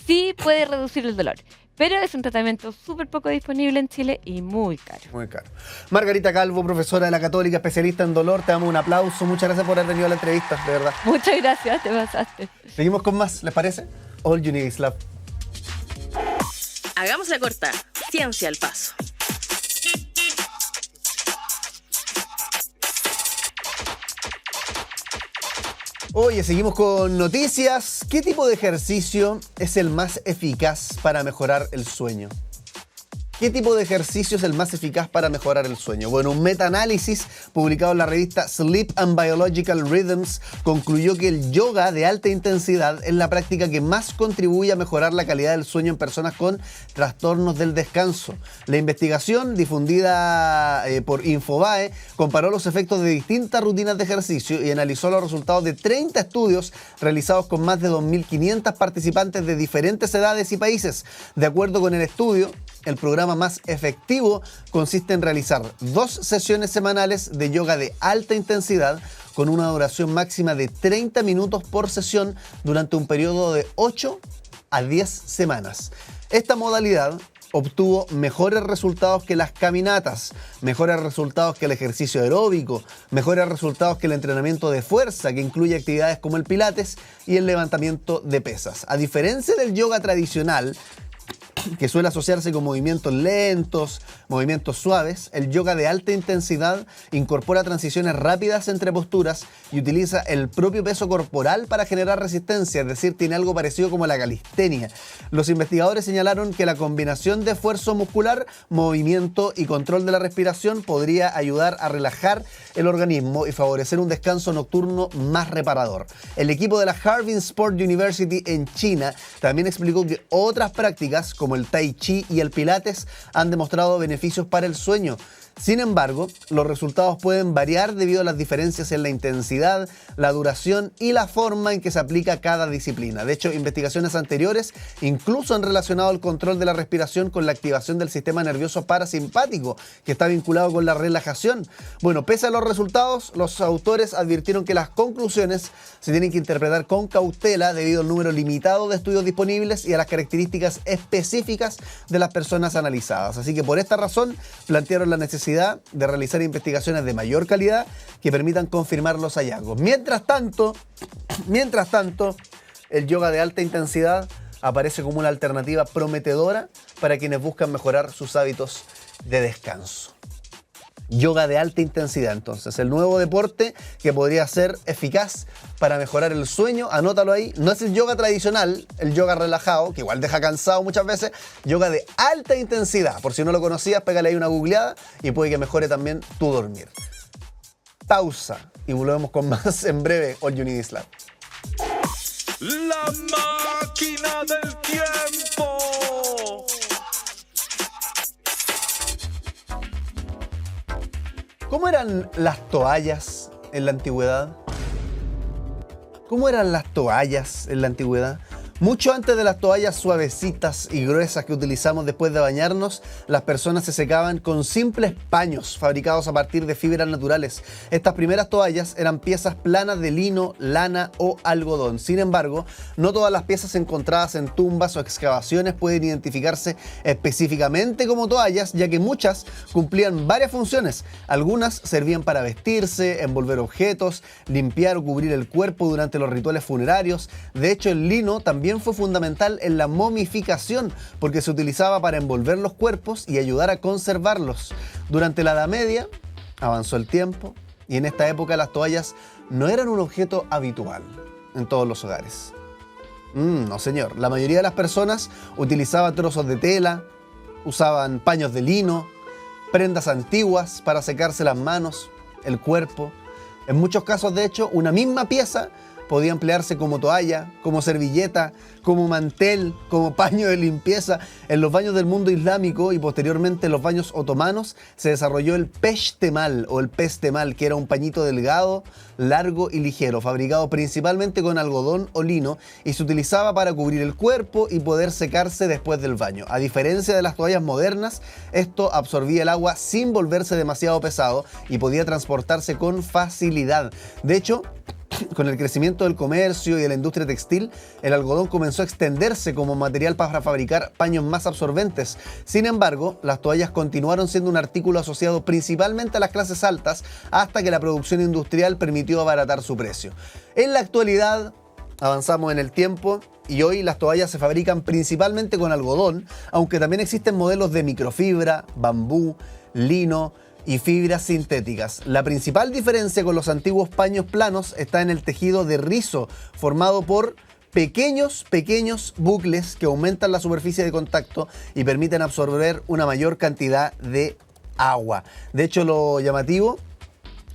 sí puede reducir el dolor. Pero es un tratamiento súper poco disponible en Chile y muy caro. Muy caro. Margarita Calvo, profesora de la Católica, especialista en dolor, te damos un aplauso. Muchas gracias por haber venido a la entrevista, de verdad. Muchas gracias, te pasaste. Seguimos con más, ¿les parece? All You Need Is Love. Hagamos la corta. Ciencia al paso. Oye, seguimos con noticias. ¿Qué tipo de ejercicio es el más eficaz para mejorar el sueño? ¿Qué tipo de ejercicio es el más eficaz para mejorar el sueño? Bueno, un metaanálisis publicado en la revista Sleep and Biological Rhythms concluyó que el yoga de alta intensidad es la práctica que más contribuye a mejorar la calidad del sueño en personas con trastornos del descanso. La investigación, difundida por Infobae, comparó los efectos de distintas rutinas de ejercicio y analizó los resultados de 30 estudios realizados con más de 2.500 participantes de diferentes edades y países. De acuerdo con el estudio, el programa más efectivo consiste en realizar 2 sesiones semanales de yoga de alta intensidad con una duración máxima de 30 minutos por sesión durante un periodo de 8 a 10 semanas. Esta modalidad obtuvo mejores resultados que las caminatas, mejores resultados que el ejercicio aeróbico, mejores resultados que el entrenamiento de fuerza, que incluye actividades como el pilates y el levantamiento de pesas. A diferencia del yoga tradicional, que suele asociarse con movimientos lentos, movimientos suaves, el yoga de alta intensidad incorpora transiciones rápidas entre posturas y utiliza el propio peso corporal para generar resistencia, es decir, tiene algo parecido como la calistenia. Los investigadores señalaron que la combinación de esfuerzo muscular, movimiento y control de la respiración podría ayudar a relajar el organismo y favorecer un descanso nocturno más reparador. El equipo de la Harbin Sport University en China también explicó que otras prácticas como el tai chi y el pilates han demostrado beneficios para el sueño. Sin embargo, los resultados pueden variar debido a las diferencias en la intensidad, la duración y la forma en que se aplica cada disciplina. De hecho, investigaciones anteriores incluso han relacionado el control de la respiración con la activación del sistema nervioso parasimpático, que está vinculado con la relajación. Bueno, pese a los resultados, los autores advirtieron que las conclusiones se tienen que interpretar con cautela debido al número limitado de estudios disponibles y a las características específicas de las personas analizadas. Así que por esta razón plantearon la necesidad de realizar investigaciones de mayor calidad que permitan confirmar los hallazgos. Mientras tanto, el yoga de alta intensidad aparece como una alternativa prometedora para quienes buscan mejorar sus hábitos de descanso. Yoga de alta intensidad, entonces, el nuevo deporte que podría ser eficaz para mejorar el sueño. Anótalo ahí. No es el yoga tradicional, el yoga relajado, que igual deja cansado muchas veces. Yoga de alta intensidad. Por si no lo conocías, pégale ahí una googleada y puede que mejore también tu dormir. Pausa y volvemos con más en breve. All You Need Is Love. La máquina del tiempo. ¿Cómo eran las toallas en la antigüedad? ¿Cómo eran las toallas en la antigüedad? Mucho antes de las toallas suavecitas y gruesas que utilizamos después de bañarnos, las personas se secaban con simples paños fabricados a partir de fibras naturales. Estas primeras toallas eran piezas planas de lino, lana o algodón. Sin embargo, no todas las piezas encontradas en tumbas o excavaciones pueden identificarse específicamente como toallas, ya que muchas cumplían varias funciones. Algunas servían para vestirse, envolver objetos, limpiar o cubrir el cuerpo durante los rituales funerarios. De hecho, el lino también fue fundamental en la momificación porque se utilizaba para envolver los cuerpos y ayudar a conservarlos. Durante la Edad Media avanzó el tiempo y en esta época las toallas no eran un objeto habitual en todos los hogares. No señor, la mayoría de las personas utilizaba trozos de tela, usaban paños de lino, prendas antiguas para secarse las manos, el cuerpo. En muchos casos, de hecho, una misma pieza podía emplearse como toalla, como servilleta, como mantel, como paño de limpieza. En los baños del mundo islámico y posteriormente en los baños otomanos se desarrolló el peştemal o el pestemal, que era un pañito delgado, largo y ligero, fabricado principalmente con algodón o lino y se utilizaba para cubrir el cuerpo y poder secarse después del baño. A diferencia de las toallas modernas, esto absorbía el agua sin volverse demasiado pesado y podía transportarse con facilidad. De hecho, con el crecimiento del comercio y de la industria textil, el algodón comenzó a extenderse como material para fabricar paños más absorbentes. Sin embargo, las toallas continuaron siendo un artículo asociado principalmente a las clases altas hasta que la producción industrial permitió abaratar su precio. En la actualidad, avanzamos en el tiempo y hoy las toallas se fabrican principalmente con algodón, aunque también existen modelos de microfibra, bambú, lino y fibras sintéticas. La principal diferencia con los antiguos paños planos está en el tejido de rizo, formado por pequeños bucles que aumentan la superficie de contacto y permiten absorber una mayor cantidad de agua. De hecho, lo llamativo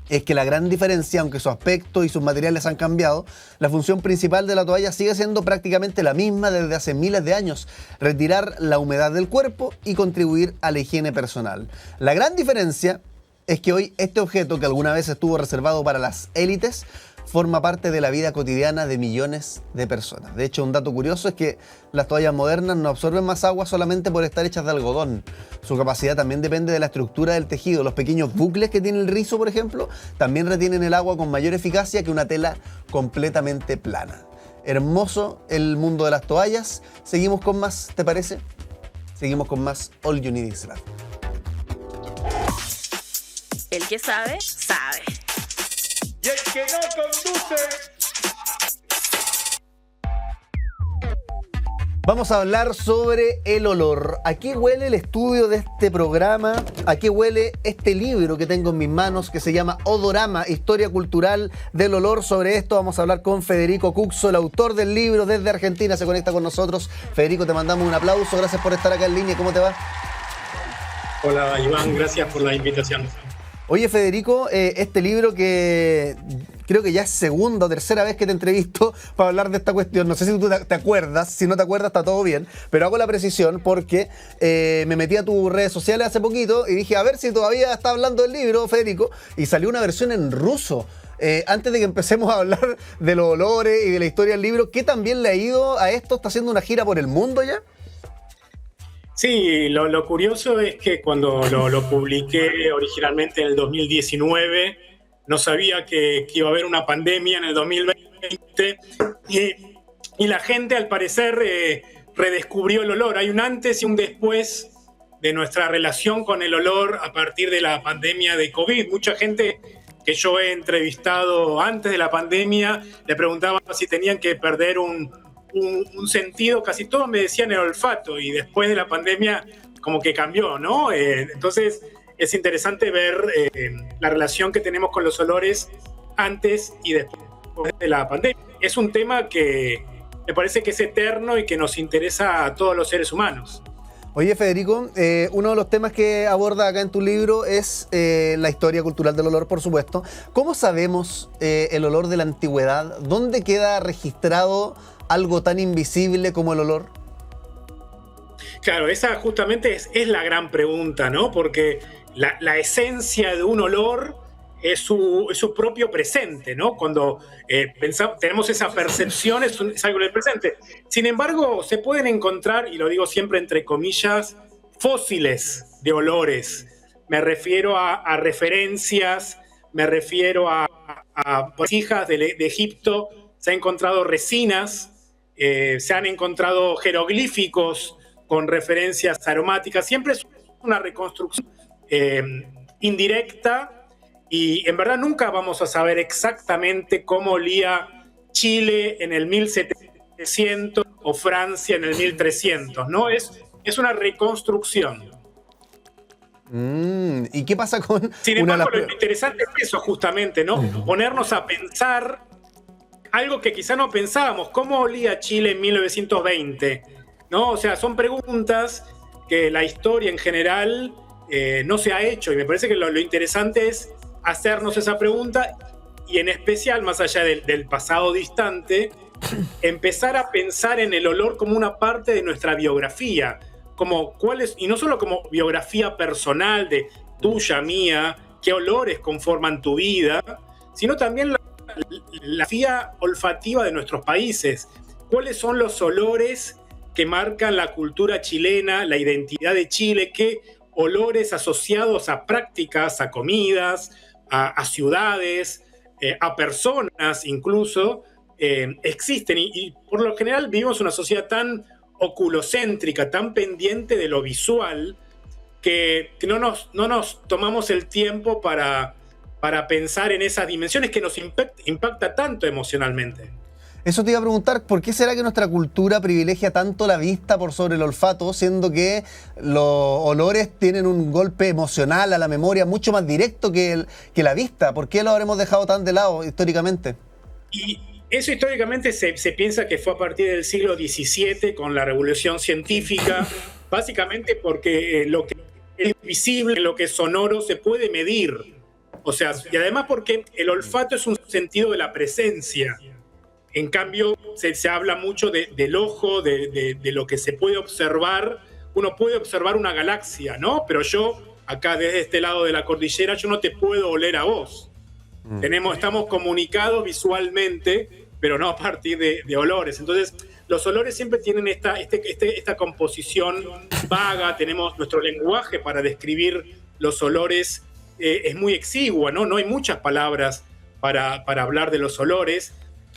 es que la gran diferencia, aunque su aspecto y sus materiales han cambiado, la función principal de la toalla sigue siendo prácticamente la misma desde hace miles de años: retirar la humedad del cuerpo y contribuir a la higiene personal. La gran diferencia es que hoy este objeto, que alguna vez estuvo reservado para las élites, forma parte de la vida cotidiana de millones de personas. De hecho, un dato curioso es que las toallas modernas no absorben más agua solamente por estar hechas de algodón. Su capacidad también depende de la estructura del tejido. Los pequeños bucles que tiene el rizo, por ejemplo, también retienen el agua con mayor eficacia que una tela completamente plana. Hermoso el mundo de las toallas. Seguimos con más, ¿te parece? Seguimos con más All You Need Is Love. El que sabe, sabe. Y el que no conduce. Vamos a hablar sobre el olor. ¿A qué huele el estudio de este programa? ¿A qué huele este libro que tengo en mis manos que se llama Odorama, Historia Cultural del Olor? Sobre esto vamos a hablar con Federico Cuxo, el autor del libro. Desde Argentina se conecta con nosotros. Federico, te mandamos un aplauso. Gracias por estar acá en línea. ¿Cómo te va? Hola Iván, gracias por la invitación. Oye, Federico, este libro que creo que ya es segunda o tercera vez que te entrevisto para hablar de esta cuestión. No sé si tú te acuerdas, si no te acuerdas está todo bien, pero hago la precisión porque me metí a tus redes sociales hace poquito y dije, a ver si todavía está hablando del libro, Federico, y salió una versión en ruso. Antes de que empecemos a hablar de los olores y de la historia del libro, ¿qué tan bien le ha ido a esto? ¿Está haciendo una gira por el mundo ya? Sí, lo curioso es que cuando lo publiqué originalmente en el 2019, no sabía que iba a haber una pandemia en el 2020 y la gente al parecer redescubrió el olor. Hay un antes y un después de nuestra relación con el olor a partir de la pandemia de COVID. Mucha gente que yo he entrevistado antes de la pandemia le preguntaba si tenían que perder un sentido, casi todos me decían el olfato, y después de la pandemia como que cambió, ¿no? Entonces es interesante ver la relación que tenemos con los olores antes y después de la pandemia. Es un tema que me parece que es eterno y que nos interesa a todos los seres humanos. Oye, Federico, uno de los temas que aborda acá en tu libro es la historia cultural del olor, por supuesto. ¿Cómo sabemos el olor de la antigüedad? ¿Dónde queda registrado algo tan invisible como el olor? Claro, esa justamente es la gran pregunta, ¿no? Porque la esencia de un olor es su propio presente, ¿no? Cuando tenemos esa percepción, es algo del presente. Sin embargo, se pueden encontrar, y lo digo siempre entre comillas, fósiles de olores. Me refiero a referencias, me refiero a vasijas de Egipto. Se han encontrado resinas, se han encontrado jeroglíficos con referencias aromáticas. Siempre es una reconstrucción indirecta, y en verdad nunca vamos a saber exactamente cómo olía Chile en el 1700 o Francia en el 1300, ¿no? Es una reconstrucción. ¿Y qué pasa con...? Sin embargo, lo interesante es eso justamente, ¿no? Ponernos a pensar algo que quizá no pensábamos. ¿Cómo olía Chile en 1920? ¿No? O sea, son preguntas que la historia en general no se ha hecho, y me parece que lo interesante es hacernos esa pregunta, y en especial, más allá del pasado distante, empezar a pensar en el olor como una parte de nuestra biografía, y no solo como biografía personal de tuya, mía, qué olores conforman tu vida, sino también la vía olfativa de nuestros países. ¿Cuáles son los olores que marcan la cultura chilena, la identidad de Chile? ¿Qué olores asociados a prácticas, a comidas, a ciudades, a personas incluso, existen? Y por lo general vivimos una sociedad tan oculocéntrica, tan pendiente de lo visual, que no nos tomamos el tiempo para pensar en esas dimensiones que nos impacta tanto emocionalmente. Eso te iba a preguntar, ¿por qué será que nuestra cultura privilegia tanto la vista por sobre el olfato, siendo que los olores tienen un golpe emocional a la memoria mucho más directo que la vista? ¿Por qué lo habremos dejado tan de lado históricamente? Eso históricamente se piensa que fue a partir del siglo XVII con la revolución científica, básicamente porque lo que es visible, lo que es sonoro, se puede medir. O sea, y además porque el olfato es un sentido de la presencia. En cambio, se habla mucho del ojo, de lo que se puede observar. Uno puede observar una galaxia, ¿no? Pero yo, acá desde este lado de la cordillera, yo no te puedo oler a vos. Estamos comunicados visualmente, pero no a partir de olores. Entonces, los olores siempre tienen esta composición vaga. Tenemos nuestro lenguaje para describir los olores, es muy exiguo, ¿no? No hay muchas palabras para hablar de los olores.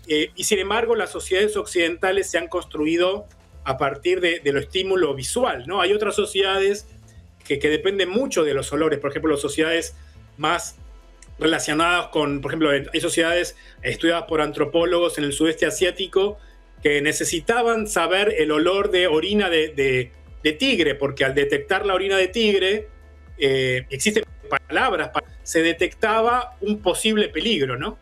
Y sin embargo, las sociedades occidentales se han construido a partir de lo estímulo visual, ¿no? Hay otras sociedades que dependen mucho de los olores. Por ejemplo, las sociedades más relacionadas con, por ejemplo, hay sociedades estudiadas por antropólogos en el sudeste asiático que necesitaban saber el olor de orina de tigre, porque al detectar la orina de tigre, existen palabras, se detectaba un posible peligro, ¿no?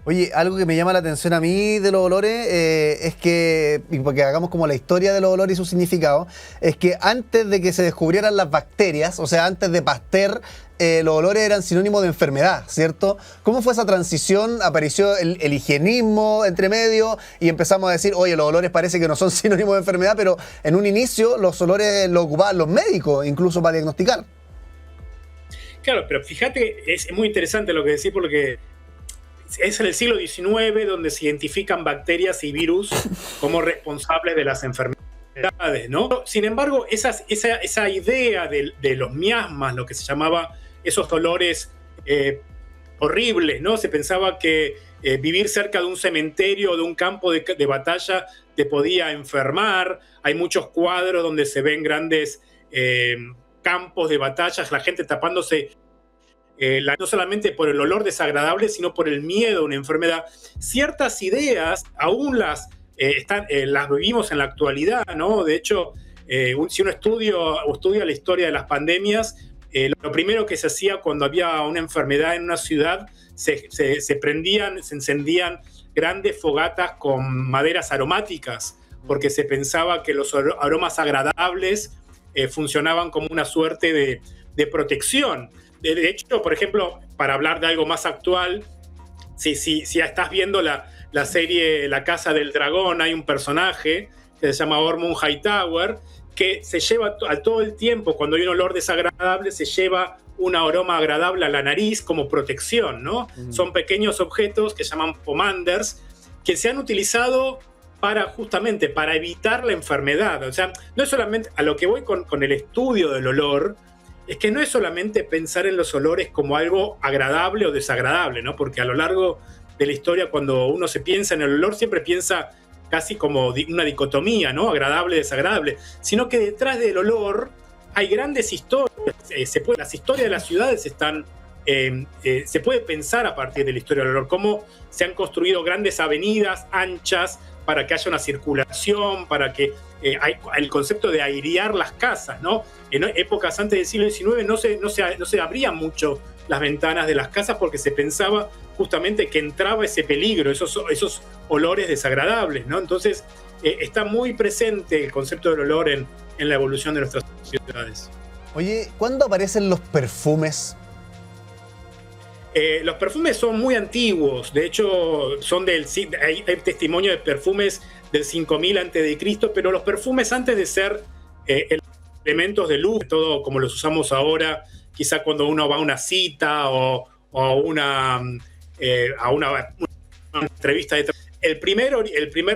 Oye, algo que me llama la atención a mí de los olores es que, y porque hagamos como la historia de los olores y su significado, es que antes de que se descubrieran las bacterias, o sea, antes de Pasteur, los olores eran sinónimo de enfermedad, ¿cierto? ¿Cómo fue esa transición? Apareció el higienismo entre medio y empezamos a decir, oye, los olores parece que no son sinónimo de enfermedad, pero en un inicio los olores los ocupaban los médicos, incluso para diagnosticar. Claro, pero fíjate, es muy interesante lo que decís, porque es en el siglo XIX donde se identifican bacterias y virus como responsables de las enfermedades, ¿no? Sin embargo, esa idea de los miasmas, lo que se llamaba esos olores horribles, ¿no? Se pensaba que vivir cerca de un cementerio o de un campo de batalla te podía enfermar. Hay muchos cuadros donde se ven grandes campos de batallas, la gente tapándose no solamente por el olor desagradable, sino por el miedo a una enfermedad. Ciertas ideas aún las vivimos en la actualidad, ¿no? De hecho, si uno estudia la historia de las pandemias, lo primero que se hacía cuando había una enfermedad en una ciudad, se encendían grandes fogatas con maderas aromáticas, porque se pensaba que los aromas agradables funcionaban como una suerte de protección. De hecho, por ejemplo, para hablar de algo más actual, si estás viendo la serie La Casa del Dragón, hay un personaje que se llama Ormund Hightower que se lleva todo el tiempo, cuando hay un olor desagradable, se lleva un aroma agradable a la nariz como protección, ¿no? Son pequeños objetos que se llaman pomanders, que se han utilizado justamente para evitar la enfermedad. O sea, no es solamente, a lo que voy con el estudio del olor, es que no es solamente pensar en los olores como algo agradable o desagradable, ¿no? Porque a lo largo de la historia, cuando uno se piensa en el olor, siempre piensa casi como una dicotomía, ¿no? Agradable, desagradable. Sino que detrás del olor hay grandes historias. Las historias de las ciudades están... se puede pensar a partir de la historia del olor, cómo se han construido grandes avenidas anchas para que haya una circulación, para que el concepto de airear las casas, ¿no? En épocas antes del siglo XIX no se abrían mucho las ventanas de las casas porque se pensaba justamente que entraba ese peligro, esos olores desagradables, ¿no? Entonces está muy presente el concepto del olor en la evolución de nuestras sociedades. Oye, ¿cuándo aparecen los perfumes? Los perfumes son muy antiguos, de hecho hay testimonio de perfumes del 5000 a.C., pero los perfumes antes de ser elementos de luz, todo como los usamos ahora, quizá cuando uno va a una cita o a una entrevista de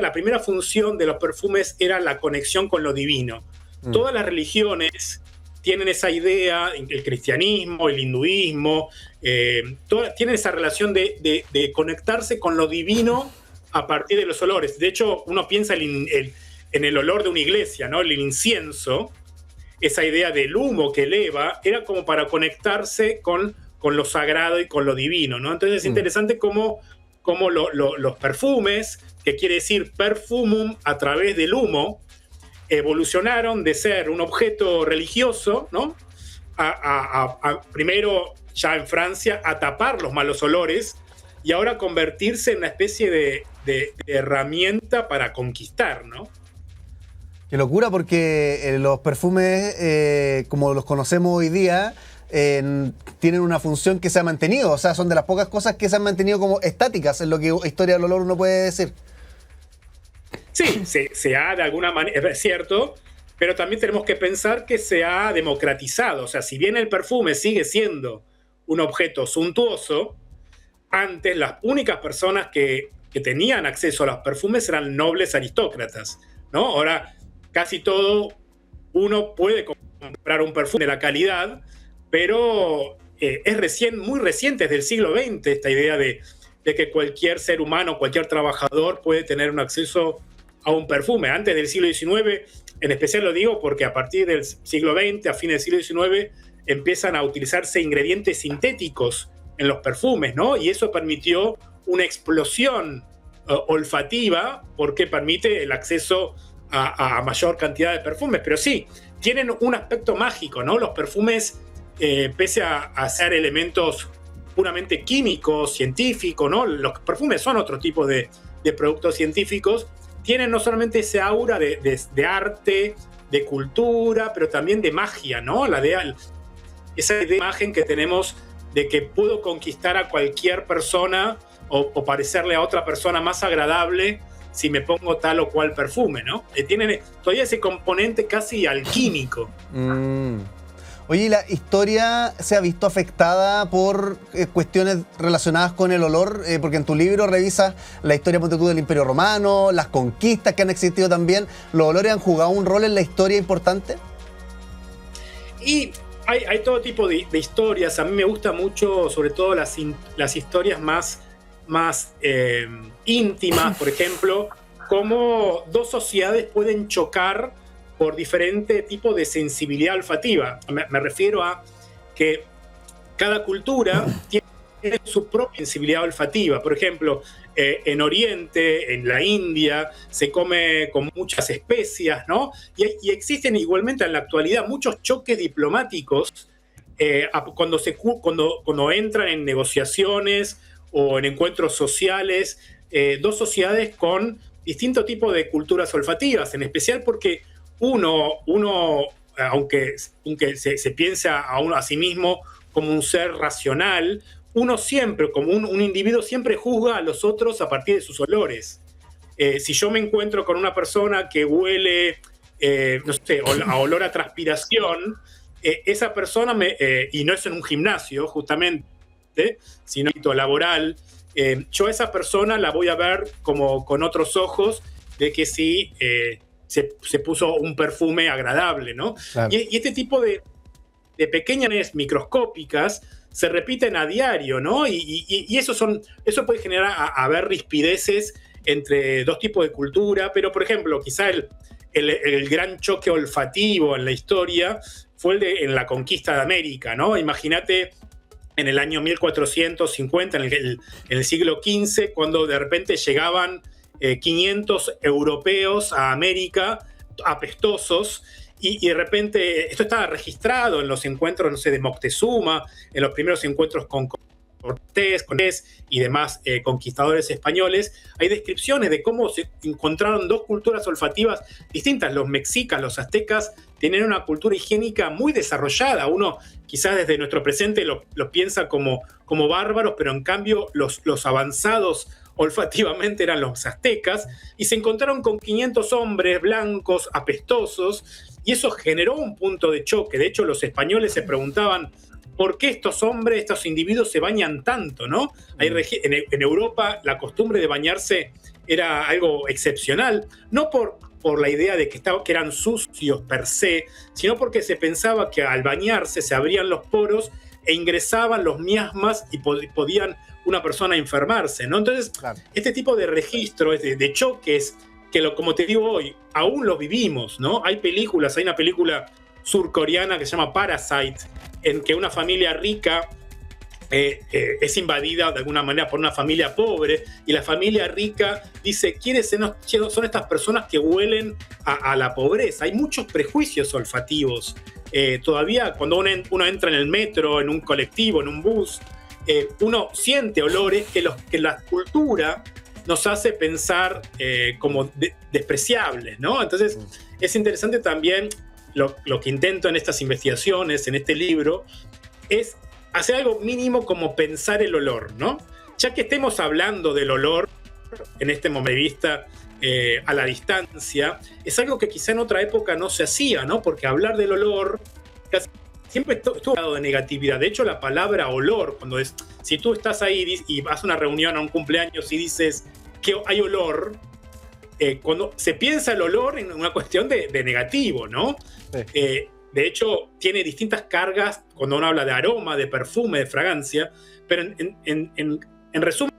la primera función de los perfumes era la conexión con lo divino. Todas las religiones tienen esa idea, el cristianismo, el hinduismo, tienen esa relación de conectarse con lo divino a partir de los olores. De hecho, uno piensa en el olor de una iglesia, ¿no? El incienso, esa idea del humo que eleva, era como para conectarse con lo sagrado y con lo divino, ¿no? Entonces es interesante cómo los perfumes, que quiere decir perfumum a través del humo, evolucionaron de ser un objeto religioso, ¿no? Primero, ya en Francia, a tapar los malos olores, y ahora convertirse en una especie de herramienta para conquistar, ¿no? Qué locura, porque los perfumes, como los conocemos hoy día, tienen una función que se ha mantenido. O sea, son de las pocas cosas que se han mantenido como estáticas, en lo que historia del olor uno puede decir. Sí, se ha de alguna manera, es cierto, pero también tenemos que pensar que se ha democratizado. O sea, si bien el perfume sigue siendo un objeto suntuoso, antes las únicas personas que tenían acceso a los perfumes eran nobles aristócratas, ¿no? Ahora casi todo uno puede comprar un perfume de la calidad, pero es muy reciente, desde el siglo XX, esta idea de que cualquier ser humano, cualquier trabajador puede tener un acceso a un perfume. Antes del siglo XIX, en especial lo digo porque a partir del siglo XX, a fines del siglo XIX, empiezan a utilizarse ingredientes sintéticos en los perfumes, ¿no? Y eso permitió una explosión olfativa porque permite el acceso a mayor cantidad de perfumes. Pero sí, tienen un aspecto mágico, ¿no? Los perfumes, pese a ser elementos puramente químicos, científicos, ¿no? Los perfumes son otro tipo de productos científicos, tienen no solamente ese aura de arte, de cultura, pero también de magia, ¿no? Esa imagen que tenemos de que puedo conquistar a cualquier persona o parecerle a otra persona más agradable si me pongo tal o cual perfume, ¿no? Tienen todavía ese componente casi alquímico. Oye, ¿y la historia se ha visto afectada por cuestiones relacionadas con el olor? Porque en tu libro revisas la historia, ponte tú, del Imperio Romano, las conquistas que han existido también. ¿Los olores han jugado un rol en la historia importante? Y hay todo tipo de historias. A mí me gusta mucho, sobre todo las historias más íntimas, por ejemplo, cómo dos sociedades pueden chocar por diferente tipo de sensibilidad olfativa. Me refiero a que cada cultura tiene su propia sensibilidad olfativa. Por ejemplo, en Oriente, en la India, se come con muchas especias, ¿no? Y existen igualmente en la actualidad muchos choques diplomáticos cuando entran en negociaciones o en encuentros sociales, dos sociedades con distinto tipo de culturas olfativas, en especial porque uno aunque se piensa a sí mismo como un ser racional, uno siempre, como un individuo, siempre juzga a los otros a partir de sus olores. Si yo me encuentro con una persona que huele, no sé, a olor a transpiración, esa persona, y no es en un gimnasio, justamente, sino en un laboral, yo a esa persona la voy a ver como con otros ojos de que sí se puso un perfume agradable, ¿no? Claro. Y este tipo de pequeñas microscópicas se repiten a diario, ¿no? Y eso puede generar a ver rispideces entre dos tipos de cultura, pero por ejemplo, quizá el gran choque olfativo en la historia fue en la conquista de América, ¿no? Imagínate en el año 1450, en el siglo XV, cuando de repente llegaban 500 europeos a América, apestosos, y de repente esto estaba registrado en los encuentros, no sé, de Moctezuma, en los primeros encuentros con Cortés y demás conquistadores españoles. Hay descripciones de cómo se encontraron dos culturas olfativas distintas. Los mexicas, los aztecas, tenían una cultura higiénica muy desarrollada. Uno quizás desde nuestro presente lo piensa como bárbaros, pero en cambio los avanzados olfativamente eran los aztecas, y se encontraron con 500 hombres blancos, apestosos, y eso generó un punto de choque. De hecho, los españoles se preguntaban por qué estos hombres, estos individuos se bañan tanto, ¿no? En Europa la costumbre de bañarse era algo excepcional, no por la idea de que eran sucios per se, sino porque se pensaba que al bañarse se abrían los poros e ingresaban los miasmas y podían una persona enfermarse, ¿no? Entonces, claro, este tipo de registros, de choques, que como te digo hoy, aún los vivimos, ¿no? Hay una película surcoreana que se llama Parasite, en que una familia rica es invadida de alguna manera por una familia pobre, y la familia rica dice, ¿quiénes son estas personas que huelen a la pobreza? Hay muchos prejuicios olfativos. Todavía cuando uno entra en el metro, en un colectivo, en un bus, uno siente olores que la cultura nos hace pensar como despreciables, ¿no? Entonces, es interesante también lo que intento en estas investigaciones, en este libro, es hacer algo mínimo como pensar el olor, ¿no? Ya que estemos hablando del olor en este momento de vista a la distancia, es algo que quizá en otra época no se hacía, ¿no? Porque hablar del olor siempre estuvo hablado de negatividad. De hecho, la palabra olor, si tú estás ahí y vas a una reunión, a un cumpleaños y dices que hay olor, cuando se piensa el olor en una cuestión de negativo, ¿no? Sí. De hecho, tiene distintas cargas cuando uno habla de aroma, de perfume, de fragancia, pero en resumen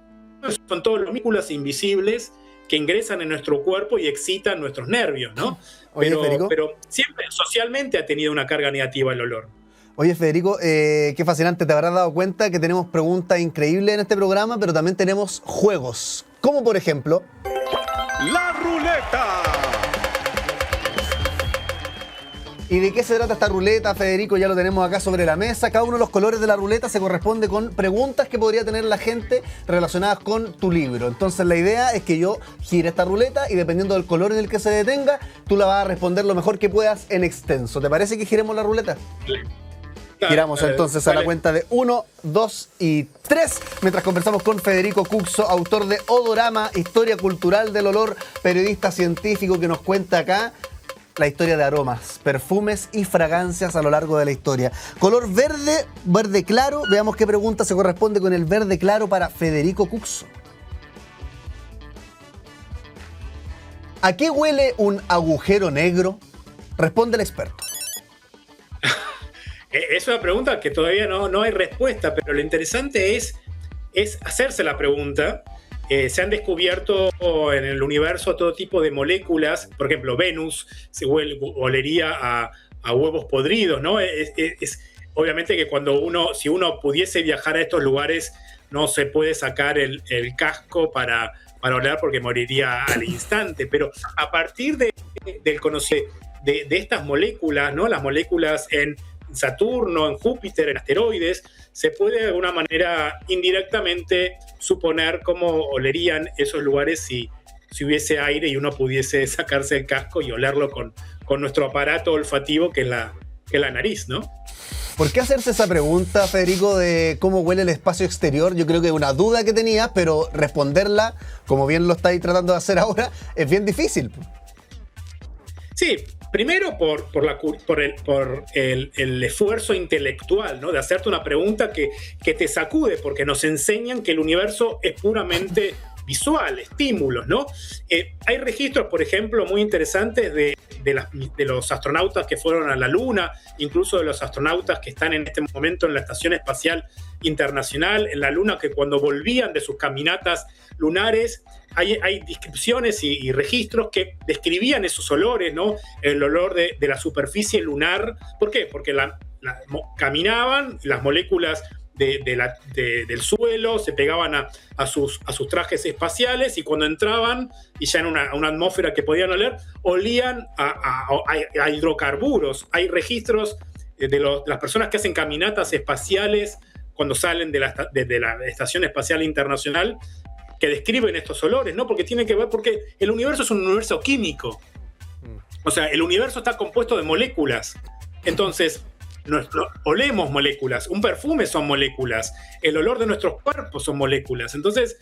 son todas las moléculas invisibles que ingresan en nuestro cuerpo y excitan nuestros nervios, ¿no? Oye, pero siempre socialmente ha tenido una carga negativa el olor. Oye, Federico, qué fascinante. Te habrás dado cuenta que tenemos preguntas increíbles en este programa, pero también tenemos juegos. Como por ejemplo... La ruleta. ¿Y de qué se trata esta ruleta, Federico? Ya lo tenemos acá sobre la mesa. Cada uno de los colores de la ruleta se corresponde con preguntas que podría tener la gente relacionadas con tu libro. Entonces la idea es que yo gire esta ruleta y dependiendo del color en el que se detenga, tú la vas a responder lo mejor que puedas en extenso. ¿Te parece que giremos la ruleta? Sí. Giramos entonces a la cuenta de 1, 2 y 3, mientras conversamos con Federico Cuxo, autor de Odorama, Historia Cultural del Olor, periodista científico que nos cuenta acá la historia de aromas, perfumes y fragancias a lo largo de la historia. Color verde, verde claro. Veamos qué pregunta se corresponde con el verde claro para Federico Cuxo. ¿A qué huele un agujero negro? Responde el experto. Es una pregunta que todavía no hay respuesta, pero lo interesante es hacerse la pregunta. Se han descubierto en el universo todo tipo de moléculas. Por ejemplo, Venus olería a huevos podridos, ¿no? Obviamente que si uno pudiese viajar a estos lugares, no se puede sacar el casco para oler porque moriría al instante. Pero a partir del conocimiento de estas moléculas, ¿no? Las moléculas en Saturno, en Júpiter, en asteroides, se puede de alguna manera indirectamente suponer cómo olerían esos lugares si hubiese aire y uno pudiese sacarse el casco y olerlo con nuestro aparato olfativo que es la nariz, ¿no? ¿Por qué hacerse esa pregunta, Federico, de cómo huele el espacio exterior? Yo creo que es una duda que tenías, pero responderla, como bien lo estáis tratando de hacer ahora, es bien difícil. Sí, primero por el esfuerzo intelectual, ¿no? De hacerte una pregunta que te sacude, porque nos enseñan que el universo es puramente visual, estímulos, ¿no? Hay registros, por ejemplo, muy interesantes de los astronautas que fueron a la Luna, incluso de los astronautas que están en este momento en la Estación Espacial Internacional, en la Luna, que cuando volvían de sus caminatas lunares, hay descripciones y registros que describían esos olores, ¿no? El olor de la superficie lunar. ¿Por qué? Porque caminaban, las moléculas del suelo se pegaban a sus trajes espaciales y cuando entraban, y ya en una atmósfera que podían oler, olían a hidrocarburos. Hay registros de las personas que hacen caminatas espaciales cuando salen de la Estación Espacial Internacional, que describen estos olores, ¿no? Porque tiene que ver, porque el universo es un universo químico. O sea, el universo está compuesto de moléculas. Entonces, olemos moléculas. Un perfume son moléculas. El olor de nuestros cuerpos son moléculas. Entonces,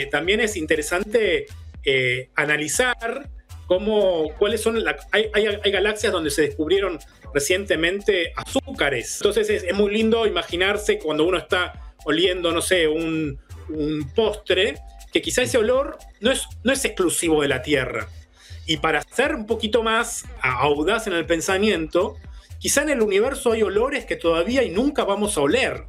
también es interesante analizar cuáles son... Hay galaxias donde se descubrieron recientemente azúcares. Entonces, es muy lindo imaginarse cuando uno está oliendo, no sé, un postre, que quizá ese olor no es exclusivo de la Tierra. Y para ser un poquito más audaz en el pensamiento, quizá en el universo hay olores que todavía y nunca vamos a oler,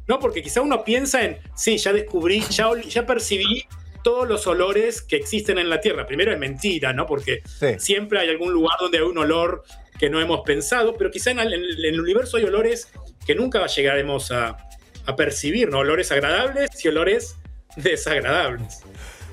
¿no? Porque quizá uno piensa en, sí, ya descubrí, ya percibí todos los olores que existen en la Tierra. Primero es mentira, ¿no? Porque siempre hay algún lugar donde hay un olor que no hemos pensado, pero quizá en el universo hay olores que nunca llegaremos a percibir, ¿no? Olores agradables y olores desagradables.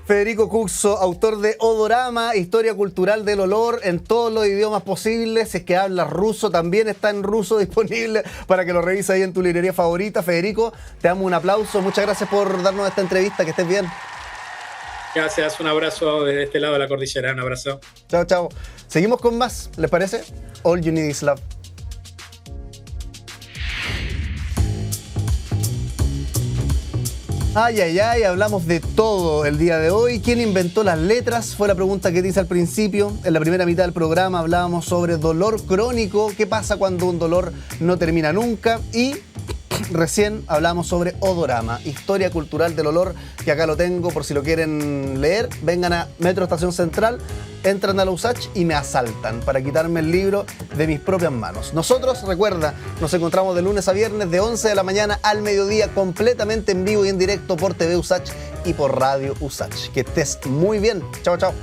Federico Cuxo, autor de Odorama, Historia Cultural del Olor en todos los idiomas posibles. Si es que hablas ruso, también está en ruso disponible para que lo revises ahí en tu librería favorita. Federico, te damos un aplauso. Muchas gracias por darnos esta entrevista. Que estés bien. Gracias, un abrazo desde este lado de la cordillera. Un abrazo. Chao, chao. Seguimos con más, ¿les parece? All You Need Is Love. Ay, ay, ay, hablamos de todo el día de hoy. ¿Quién inventó las letras? Fue la pregunta que te hice al principio. En la primera mitad del programa hablábamos sobre dolor crónico. ¿Qué pasa cuando un dolor no termina nunca? Y recién hablamos sobre Odorama, Historia Cultural del Olor, que acá lo tengo por si lo quieren leer. Vengan a Metro Estación Central, entran a la USACH y me asaltan para quitarme el libro de mis propias manos. Nosotros, recuerda, nos encontramos de lunes a viernes de 11 de la mañana al mediodía, completamente en vivo y en directo por TV USACH y por Radio USACH. Que estés muy bien. Chao, chao.